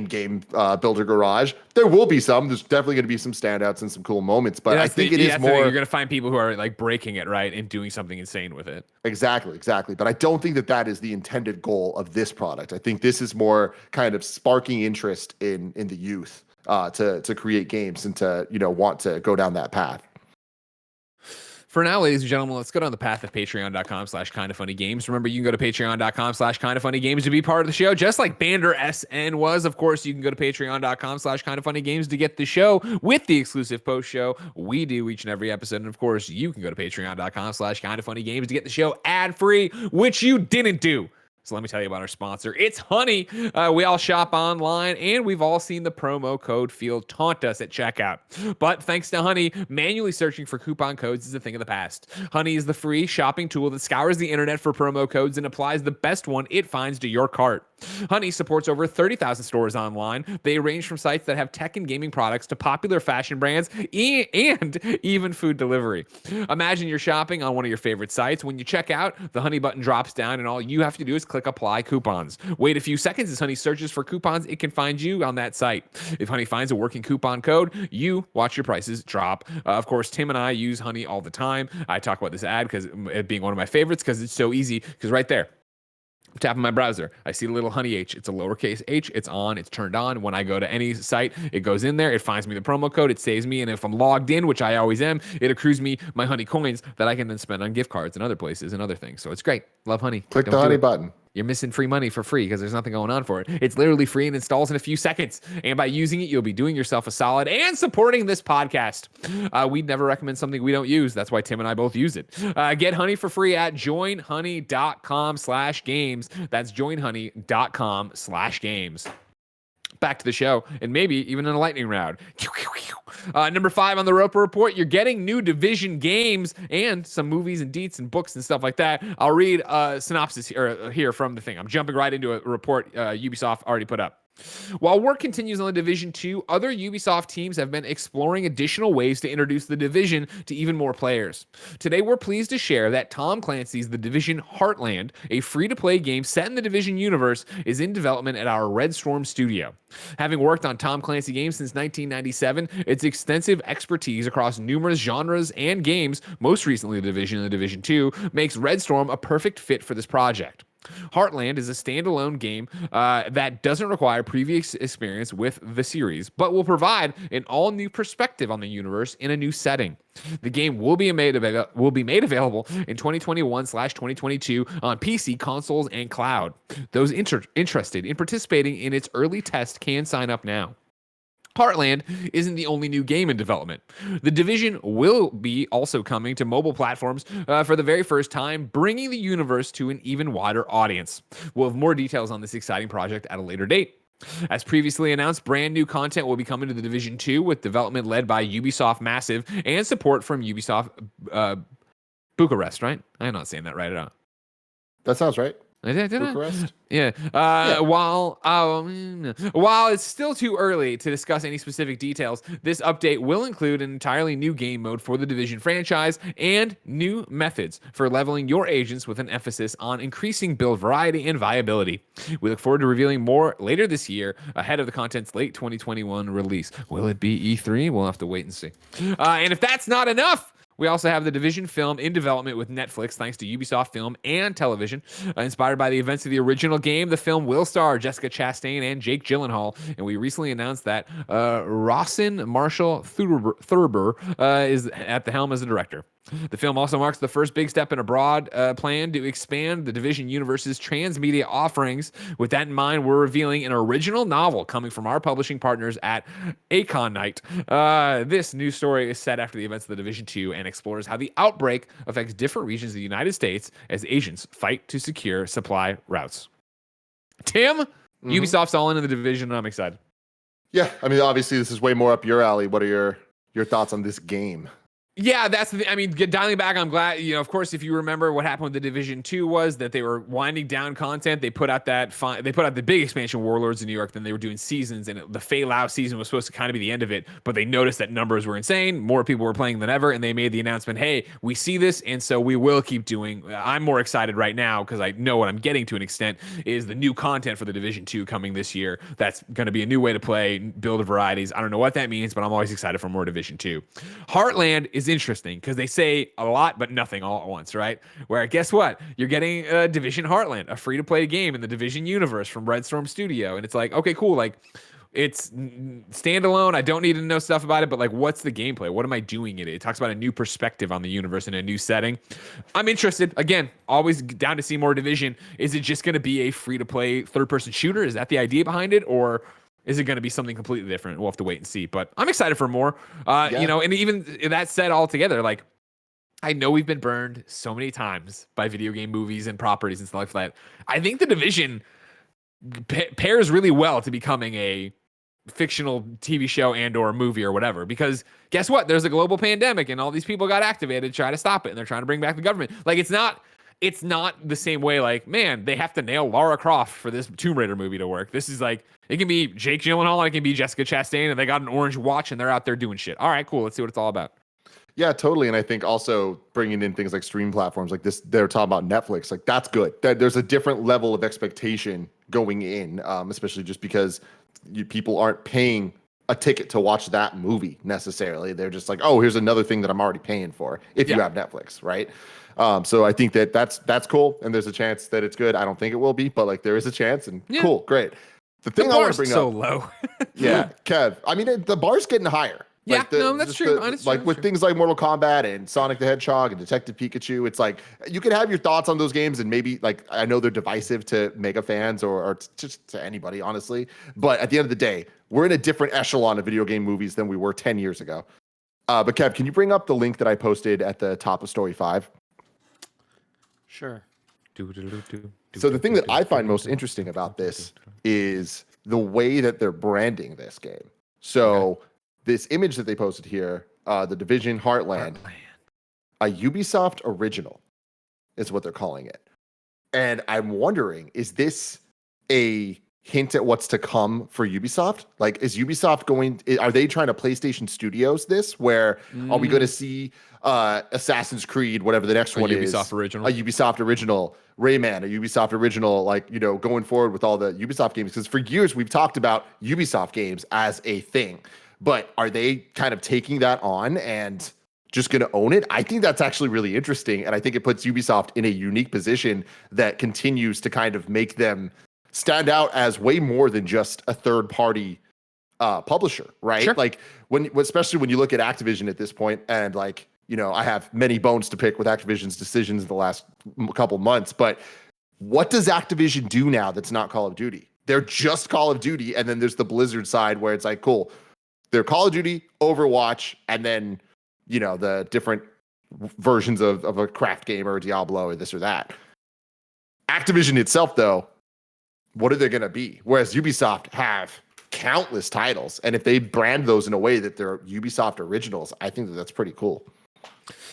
Game Builder Garage. There will be some. There's definitely going to be some standouts and some cool moments, but I think it is more. You're going to find people who are like breaking it, right, and doing something insane with it. Exactly. But I don't think that is the intended goal of this product. I think this is more kind of sparking interest in the youth to create games and to want to go down that path. For now, ladies and gentlemen, let's go down the path of patreon.com/kindoffunnygames. Remember, you can go to patreon.com/kindoffunnygames to be part of the show, just like Bander SN was. Of course, you can go to patreon.com/kindoffunnygames to get the show with the exclusive post show we do each and every episode. And of course, you can go to patreon.com/kindoffunnygames to get the show ad-free, which you didn't do. So let me tell you about our sponsor. It's Honey. We all shop online, and we've all seen the promo code field taunt us at checkout. But thanks to Honey, manually searching for coupon codes is a thing of the past. Honey is the free shopping tool that scours the internet for promo codes and applies the best one it finds to your cart. Honey supports over 30,000 stores online. They range from sites that have tech and gaming products to popular fashion brands and even food delivery. Imagine you're shopping on one of your favorite sites. When you check out, the Honey button drops down, and all you have to do is click apply coupons. Wait a few seconds as Honey searches for coupons. It can find you on that site. If Honey finds a working coupon code, you watch your prices drop. Of course, Tim and I use Honey all the time. I talk about this ad because it being one of my favorites, because it's so easy, because right there, I'm tapping my browser. I see the little Honey H. It's a lowercase h. It's on. It's turned on. When I go to any site, it goes in there. It finds me the promo code. It saves me. And if I'm logged in, which I always am, it accrues me my Honey coins that I can then spend on gift cards and other places and other things. So it's great. Love Honey. Click the Honey button. You're missing free money for free because there's nothing going on for it. It's literally free and installs in a few seconds. And by using it, you'll be doing yourself a solid and supporting this podcast. We'd never recommend something we don't use. That's why Tim and I both use it. Get Honey for free at joinhoney.com/games. That's joinhoney.com/games. Back to the show, and maybe even in a lightning round. Number 5 on the Roper Report, you're getting new Division games and some movies and deets and books and stuff like that. I'll read a synopsis here from the thing. I'm jumping right into a report Ubisoft already put up. While work continues on The Division 2, other Ubisoft teams have been exploring additional ways to introduce The Division to even more players. Today, we're pleased to share that Tom Clancy's The Division Heartland, a free-to-play game set in the Division universe, is in development at our Red Storm studio. Having worked on Tom Clancy games since 1997, its extensive expertise across numerous genres and games, most recently The Division and The Division 2, makes Red Storm a perfect fit for this project. Heartland is a standalone game that doesn't require previous experience with the series, but will provide an all-new perspective on the universe in a new setting. The game will be made available in 2021/2022 on PC, consoles, and cloud. Those interested in participating in its early test can sign up now. Heartland isn't the only new game in development. The Division will be also coming to mobile platforms for the very first time, bringing the universe to an even wider audience. We'll have more details on this exciting project at a later date. As previously announced, brand new content will be coming to The Division 2 with development led by Ubisoft Massive and support from Ubisoft Bucharest, right? I'm not saying that right at all. That sounds right. Did Bucharest? Yeah. While it's still too early to discuss any specific details, this update will include an entirely new game mode for the Division franchise and new methods for leveling your agents with an emphasis on increasing build variety and viability. We look forward to revealing more later this year ahead of the content's late 2021 release. Will it be E3? We'll have to wait and see. And if that's not enough, We also have the Division film in development with Netflix, thanks to Ubisoft Film and Television. Inspired by the events of the original game, the film will star Jessica Chastain and Jake Gyllenhaal. And we recently announced that Rawson Marshall Thurber is at the helm as the director. The film also marks the first big step in a broad plan to expand the Division universe's transmedia offerings. With that in mind, we're revealing an original novel coming from our publishing partners at Aconite. This new story is set after the events of the Division 2 and explores how the outbreak affects different regions of the United States as agents fight to secure supply routes. Tim, Ubisoft's all in the Division, and I'm excited. Yeah, I mean, obviously, this is way more up your alley. What are your thoughts on this game? Yeah, that's the. I mean, dialing back, I'm glad. Of course, if you remember what happened with the Division 2 was that they were winding down content. They put out the big expansion, Warlords of New York. Then they were doing seasons, and the Fei Lao season was supposed to kind of be the end of it. But they noticed that numbers were insane. More people were playing than ever, and they made the announcement, "Hey, we see this, and so we will keep doing." I'm more excited right now because I know what I'm getting to an extent is the new content for the Division 2 coming this year. That's going to be a new way to play, build varieties. I don't know what that means, but I'm always excited for more Division 2. Heartland is interesting because they say a lot but nothing all at once, right? Where guess what? You're getting a Division Heartland, a free-to-play game in the Division universe from Red Storm Studio, and it's like, okay, cool, like it's standalone. I don't need to know stuff about it, but like, what's the gameplay? What am I doing in it? It talks about a new perspective on the universe in a new setting. I'm interested. Again, always down to see more Division. Is it just going to be a free-to-play third-person shooter? Is that the idea behind it, or is it going to be something completely different? We'll have to wait and see. But I'm excited for more. And even that said, altogether, like I know we've been burned so many times by video game movies and properties and stuff like that. I think the Division pairs really well to becoming a fictional TV show and or movie or whatever, because guess what? There's a global pandemic and all these people got activated to try to stop it, and they're trying to bring back the government. Like it's not the same way, like, man, they have to nail Lara Croft for this Tomb Raider movie to work. This is like, it can be Jake Gyllenhaal, it can be Jessica Chastain, and they got an orange watch and they're out there doing shit. All right, cool. Let's see what it's all about. Yeah, totally. And I think also bringing in things like stream platforms like this, they're talking about Netflix, like that's good. There's a different level of expectation going in, especially just because people aren't paying a ticket to watch that movie necessarily. They're just like, oh, here's another thing that I'm already paying for if you have Netflix, right? So I think that's cool, and there's a chance that it's good. I don't think it will be, but like there is a chance, and cool, great. The thing I want to bring so up, low. yeah, Kev. I mean, the bar's getting higher. Yeah, no, that's true. With things like Mortal Kombat and Sonic the Hedgehog and Detective Pikachu, it's like you can have your thoughts on those games, and maybe like I know they're divisive to mega fans or just to anybody, honestly. But at the end of the day, we're in a different echelon of video game movies than we were 10 years ago. But Kev, can you bring up the link that I posted at the top of Story 5? Sure. So the thing that I find most interesting about this is the way that they're branding this game. So this image that they posted here, the Division Heartland, a Ubisoft original is what they're calling it. And I'm wondering, is this a hint at what's to come for Ubisoft? Like, is Ubisoft are they trying to PlayStation Studios this, where are we going to see Assassin's Creed, whatever the next one is, a Ubisoft original, Rayman, a Ubisoft original, like, going forward with all the Ubisoft games? Because for years we've talked about Ubisoft games as a thing, but are they kind of taking that on and just going to own it? I think that's actually really interesting, and I think it puts Ubisoft in a unique position that continues to kind of make them stand out as way more than just a third-party publisher, right? Sure. Like especially when you look at Activision at this point, and like, I have many bones to pick with Activision's decisions in the last couple months, but what does Activision do now that's not Call of Duty? They're just Call of Duty, and then there's the Blizzard side where it's like, cool, they're Call of Duty, Overwatch, and then, the different versions of a craft game or a Diablo or this or that. Activision itself, though, what are they going to be? Whereas Ubisoft have countless titles, and if they brand those in a way that they're Ubisoft originals, I think that's pretty cool.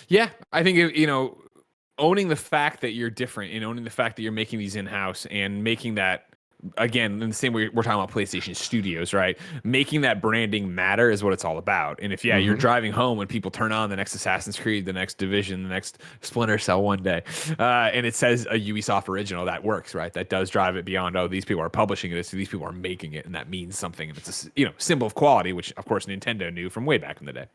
Yeah, I think owning the fact that you're different and owning the fact that you're making these in-house and making that, again, in the same way we're talking about PlayStation Studios, right? Making that branding matter is what it's all about. And if you're driving home when people turn on the next Assassin's Creed, the next Division, the next Splinter Cell one day, and it says a Ubisoft original, that works, right? That does drive it beyond, oh, these people are publishing it, so these people are making it, and that means something. And it's a symbol of quality, which of course Nintendo knew from way back in the day.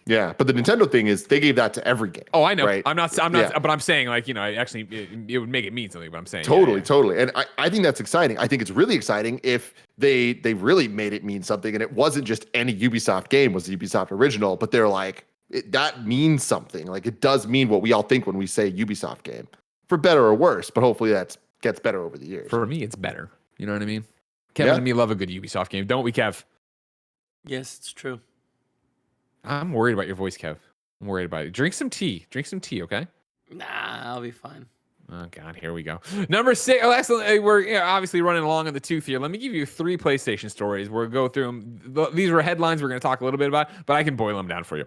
Yeah, but the Nintendo thing is they gave that to every game. Oh, I know. Right? I'm not, but I'm saying like, it would make it mean something, but I'm saying. Totally. And I think that's exciting. I think it's really exciting if they really made it mean something and it wasn't just any Ubisoft game was the Ubisoft original, but they're like, that means something. Like it does mean what we all think when we say Ubisoft game, for better or worse, but hopefully that gets better over the years. For me, it's better. You know what I mean? Kevin and me love a good Ubisoft game, don't we, Kev? Yes, it's true. I'm worried about your voice, Kev. I'm worried about it. Drink some tea, okay? Nah, I'll be fine. Oh, God, here we go. Number 6. We're obviously running along on the tooth here. Let me give you 3 PlayStation stories. We'll go through them. These were headlines we're going to talk a little bit about, but I can boil them down for you.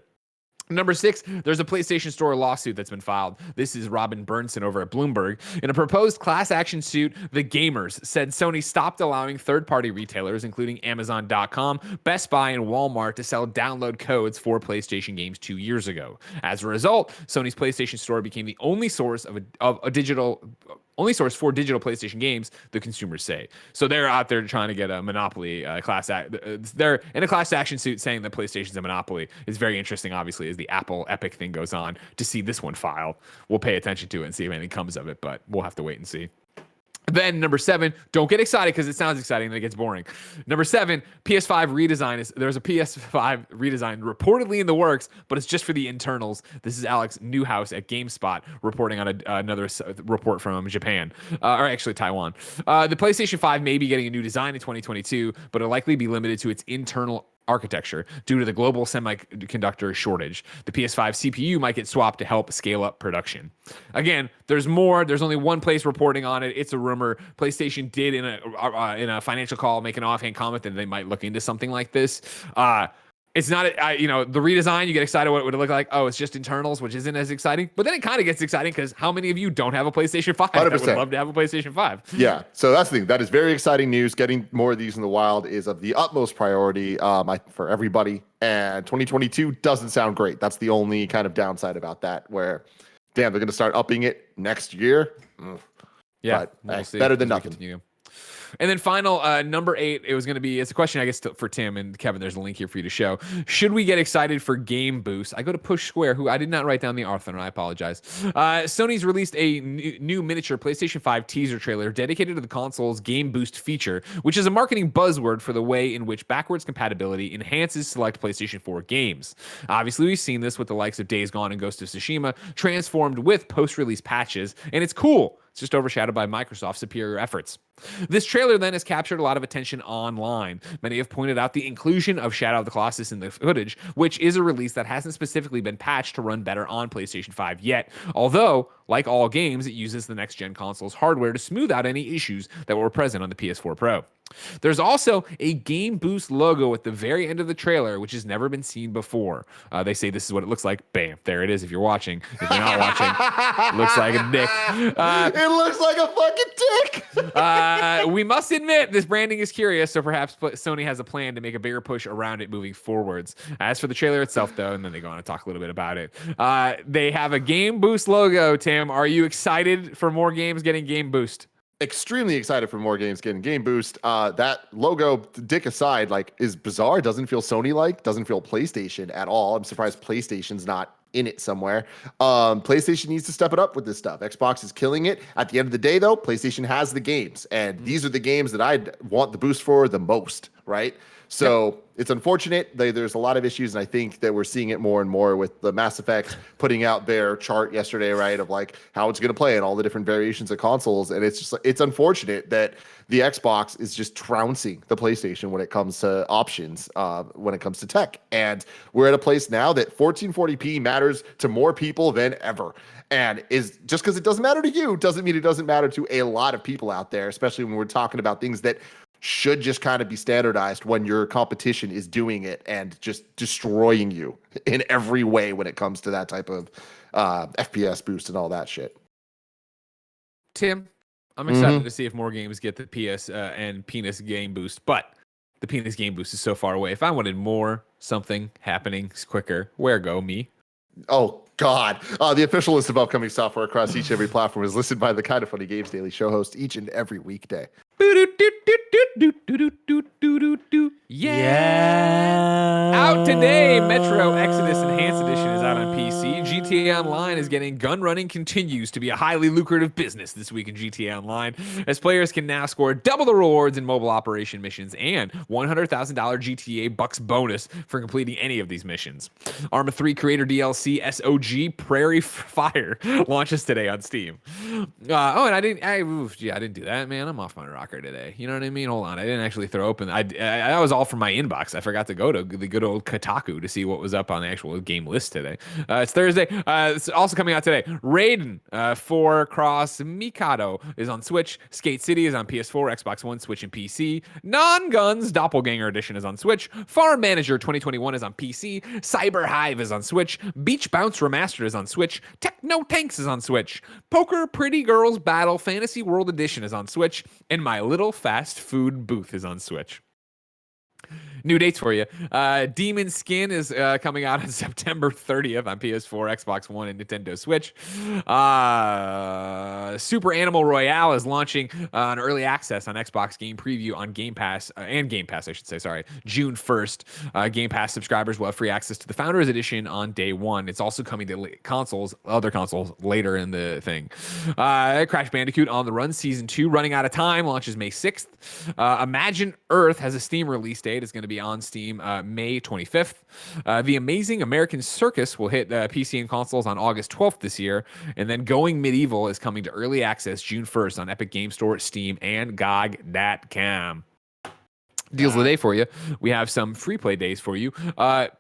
Number 6, there's a PlayStation Store lawsuit that's been filed. This is Robin Burnson over at Bloomberg. In a proposed class action suit, the gamers said Sony stopped allowing third-party retailers, including Amazon.com, Best Buy, and Walmart to sell download codes for PlayStation games 2 years ago. As a result, Sony's PlayStation Store became the only source for digital PlayStation games, the consumers say. So they're out there trying to get a monopoly they're in a class action suit saying that PlayStation's a monopoly. It's very interesting, obviously, as the Apple Epic thing goes on to see this one filed. We'll pay attention to it and see if anything comes of it, but we'll have to wait and see. Then number 7, don't get excited because it sounds exciting and it gets boring. Number 7, PS5 redesign. There's a PS5 redesign reportedly in the works, but it's just for the internals. This is Alex Newhouse at GameSpot reporting on another report from Japan, or actually Taiwan. The PlayStation 5 may be getting a new design in 2022, but it'll likely be limited to its internal architecture due to the global semiconductor shortage. The PS5 CPU might get swapped to help scale up production. Again, there's more. There's only one place reporting on it. It's a rumor. PlayStation did in a financial call make an offhand comment that they might look into something like this. It's not, the redesign, you get excited what would it look like? Oh, it's just internals, which isn't as exciting. But then it kind of gets exciting because how many of you don't have a PlayStation 5 that would love to have a PlayStation 5? Yeah, so that's the thing. That is very exciting news. Getting more of these in the wild is of the utmost priority for everybody. And 2022 doesn't sound great. That's the only kind of downside about that, where, damn, they're going to start upping it next year. Yeah, but better than nothing. And then final, number 8, it's a question, I guess, for Tim and Kevin. There's a link here for you to show. Should we get excited for Game Boost? I go to Push Square, who I did not write down the author, and I apologize. Sony's released a new miniature PlayStation 5 teaser trailer dedicated to the console's Game Boost feature, which is a marketing buzzword for the way in which backwards compatibility enhances select PlayStation 4 games. Obviously, we've seen this with the likes of Days Gone and Ghost of Tsushima, transformed with post-release patches, and it's cool. It's just overshadowed by Microsoft's superior efforts. This trailer then has captured a lot of attention online. Many have pointed out the inclusion of Shadow of the Colossus in the footage, which is a release that hasn't specifically been patched to run better on PlayStation 5 yet. Although, like all games, it uses the next-gen console's hardware to smooth out any issues that were present on the PS4 Pro. There's also a Game Boost logo at the very end of the trailer, which has never been seen before. They say this is what it looks like. Bam, there it is if you're watching. If you're not watching, it looks like a dick. It looks like a fucking dick. We must admit, this branding is curious, so perhaps Sony has a plan to make a bigger push around it moving forwards. As for the trailer itself, though, and then they go on to talk a little bit about it, they have a Game Boost logo, Tim. Are you excited for more games getting Game Boost? Extremely excited for more games getting Game Boost. That logo, dick aside, is bizarre. Doesn't feel Sony-like. Doesn't feel PlayStation at all. I'm surprised PlayStation's not in it somewhere. PlayStation needs to step it up with this stuff. Xbox is killing it. At the end of the day, though, PlayStation has the games, and these are the games that I'd want the boost for the most, right? So it's unfortunate. There's a lot of issues, and I think that we're seeing it more and more with the Mass Effect putting out their chart yesterday, right, of how it's going to play and all the different variations of consoles. And it's just it's unfortunate that the Xbox is just trouncing the PlayStation when it comes to options, when it comes to tech. And we're at a place now that 1440p matters to more people than ever. And is just because it doesn't matter to you doesn't mean it doesn't matter to a lot of people out there, especially when we're talking about things that should just kind of be standardized when your competition is doing it and just destroying you in every way when it comes to that type of FPS boost and all that shit. Tim, I'm excited to see if more games get the PS and Penis Game Boost, but the Penis Game Boost is so far away. If I wanted more, something happening quicker, where go me? Oh, God. The official list of upcoming software across each and every platform is listed by the Kind of Funny Games Daily Show host each and every weekday. Yeah. Out today, Metro Exodus Enhanced Edition is out on PC. GTA Online is getting gun running continues to be a highly lucrative business this week in GTA Online, as players can now score double the rewards in mobile operation missions and $100,000 GTA bucks bonus for completing any of these missions. Arma 3 creator DLC SOG Prairie Fire launches today on Steam. And I didn't do that, man. I'm off my rocker today. You know what I mean? Hold on, I didn't actually throw open. That was all from my inbox. I forgot to go to the good old Kotaku to see what was up on the actual game list today. It's Thursday. It's also coming out today. Raiden 4 Cross Mikado is on Switch. Skate City is on PS4, Xbox One, Switch, and PC. Non-Guns Doppelganger Edition is on Switch. Farm Manager 2021 is on PC. Cyber Hive is on Switch. Beach Bounce Remastered is on Switch. Techno Tanks is on Switch. Poker Pretty Girls Battle Fantasy World Edition is on Switch. And My Little Fast Food Booth is on Switch. New dates for you. Demon Skin is coming out on September 30th on PS4, Xbox One, and Nintendo Switch. Super Animal Royale is launching on early access on Xbox Game Preview on Game Pass, and Game Pass, I should say, sorry, June 1st. Game Pass subscribers will have free access to the Founders Edition on day one. It's also coming to other consoles later in the thing. Crash Bandicoot On the Run Season 2 running out of time, launches May 6th. Imagine Earth has a Steam release date. It's going to be on Steam May 25th. The Amazing American Circus will hit PC and consoles on August 12th this year. And then Going Medieval is coming to early access June 1st on Epic Game Store, Steam, and GOG.com. Deals of the day for you. We have some free play days for you.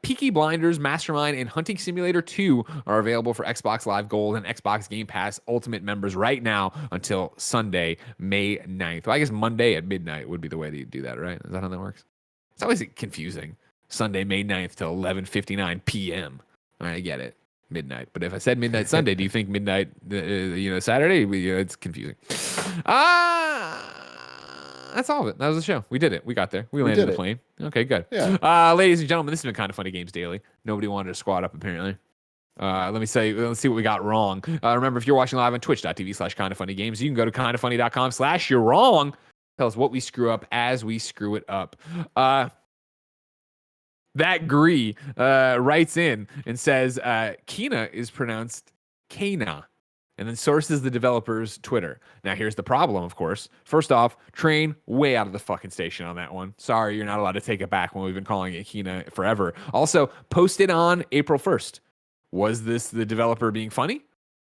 Peaky Blinders, Mastermind, and Hunting Simulator 2 are available for Xbox Live Gold and Xbox Game Pass Ultimate members right now until Sunday, May 9th. Well, I guess Monday at midnight would be the way to do that, right? Is that how that works? It's always confusing. Sunday, May 9th till 11:59 p.m. All right, I get it. Midnight. But if I said midnight Sunday, do you think midnight, Saturday? It's confusing. That's all of it. That was the show. We did it. We got there. We landed the plane. Okay, good. Yeah. Ladies and gentlemen, this has been Kind of Funny Games Daily. Nobody wanted to squat up, apparently. Let's see what we got wrong. Remember, if you're watching live on twitch.tv/kindoffunnygames, you can go to kindoffunny.com/you're wrong. Tell us what we screw up as we screw it up. That Gree writes in and says Kina is pronounced Kana, and then sources the developer's Twitter. Now, here's the problem, of course. First off, train way out of the fucking station on that one. Sorry, you're not allowed to take it back when we've been calling it Kina forever. Also, posted on April 1st. Was this the developer being funny?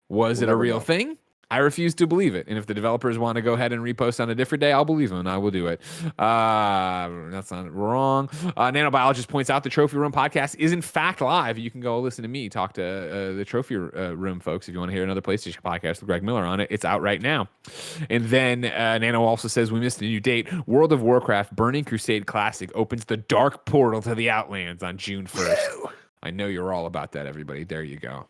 Was it a real thing? I refuse to believe it. And if the developers want to go ahead and repost on a different day, I'll believe them and I will do it. That's not wrong. Nanobiologist points out the Trophy Room podcast is in fact live. You can go listen to me talk to the Trophy Room folks if you want to hear another PlayStation podcast with Greg Miller on it. It's out right now. And then Nano also says we missed a new date. World of Warcraft Burning Crusade Classic opens the dark portal to the Outlands on June 1st. I know you're all about that, everybody. There you go.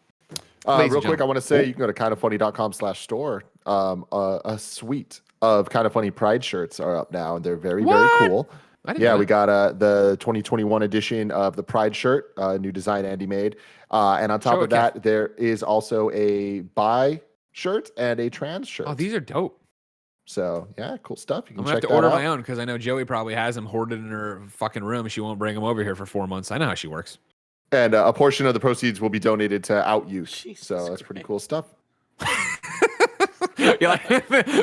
Real quick, I want to say you can go to kindoffunny.com/store. A suite of Kind of Funny Pride shirts are up now, and they're very, very cool. Yeah, we got the 2021 edition of the Pride shirt, new design Andy made. And on top of that, there is also a bi shirt and a trans shirt. Oh, these are dope. So, yeah, cool stuff. You can I'm going to check have to order that out. my own because I know Joey probably has them hoarded in her fucking room. She won't bring them over here for 4 months. I know how she works. And a portion of the proceeds will be donated to Out Youth. So that's pretty cool stuff. You're like,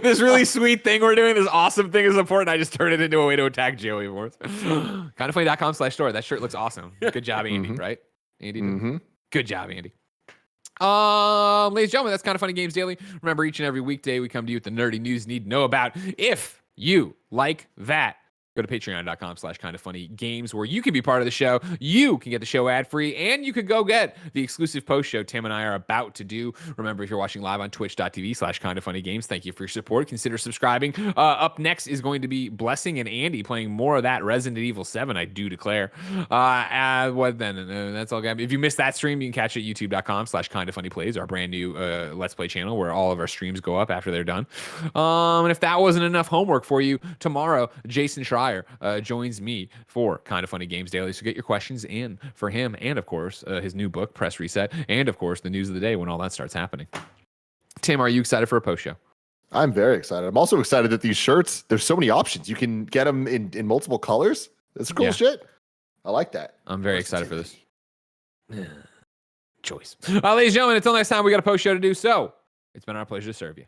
this really sweet thing we're doing, this awesome thing is important. I just turned it into a way to attack Joey for it. Kindoffunny.com/store. That shirt looks awesome. Good job, Andy, right? Andy? Good job, Andy. Ladies and gentlemen, that's Kind of Funny Games Daily. Remember, each and every weekday we come to you with the nerdy news you need to know about. If you like that, go to patreon.com/kindoffunnygames where you can be part of the show. You can get the show ad-free, and you could go get the exclusive post show Tim and I are about to do. Remember, if you're watching live on twitch.tv/kindoffunnygames, thank you for your support. Consider subscribing. Up next is going to be Blessing and Andy playing more of that Resident Evil 7, I do declare. What then? That's all. If you missed that stream, you can catch it at youtube.com/kindoffunnyplays, our brand new Let's Play channel where all of our streams go up after they're done. And if that wasn't enough homework for you, tomorrow, Jason Schreier joins me for Kind of Funny Games Daily. So get your questions in for him and, of course, his new book, Press Reset, and, of course, the news of the day when all that starts happening. Tim, are you excited for a post show? I'm very excited. I'm also excited that these shirts, there's so many options. You can get them in multiple colors. That's cool shit. I like that. I'm very excited for this. Choice. Ladies and gentlemen, until next time, we got a post show to do. So it's been our pleasure to serve you.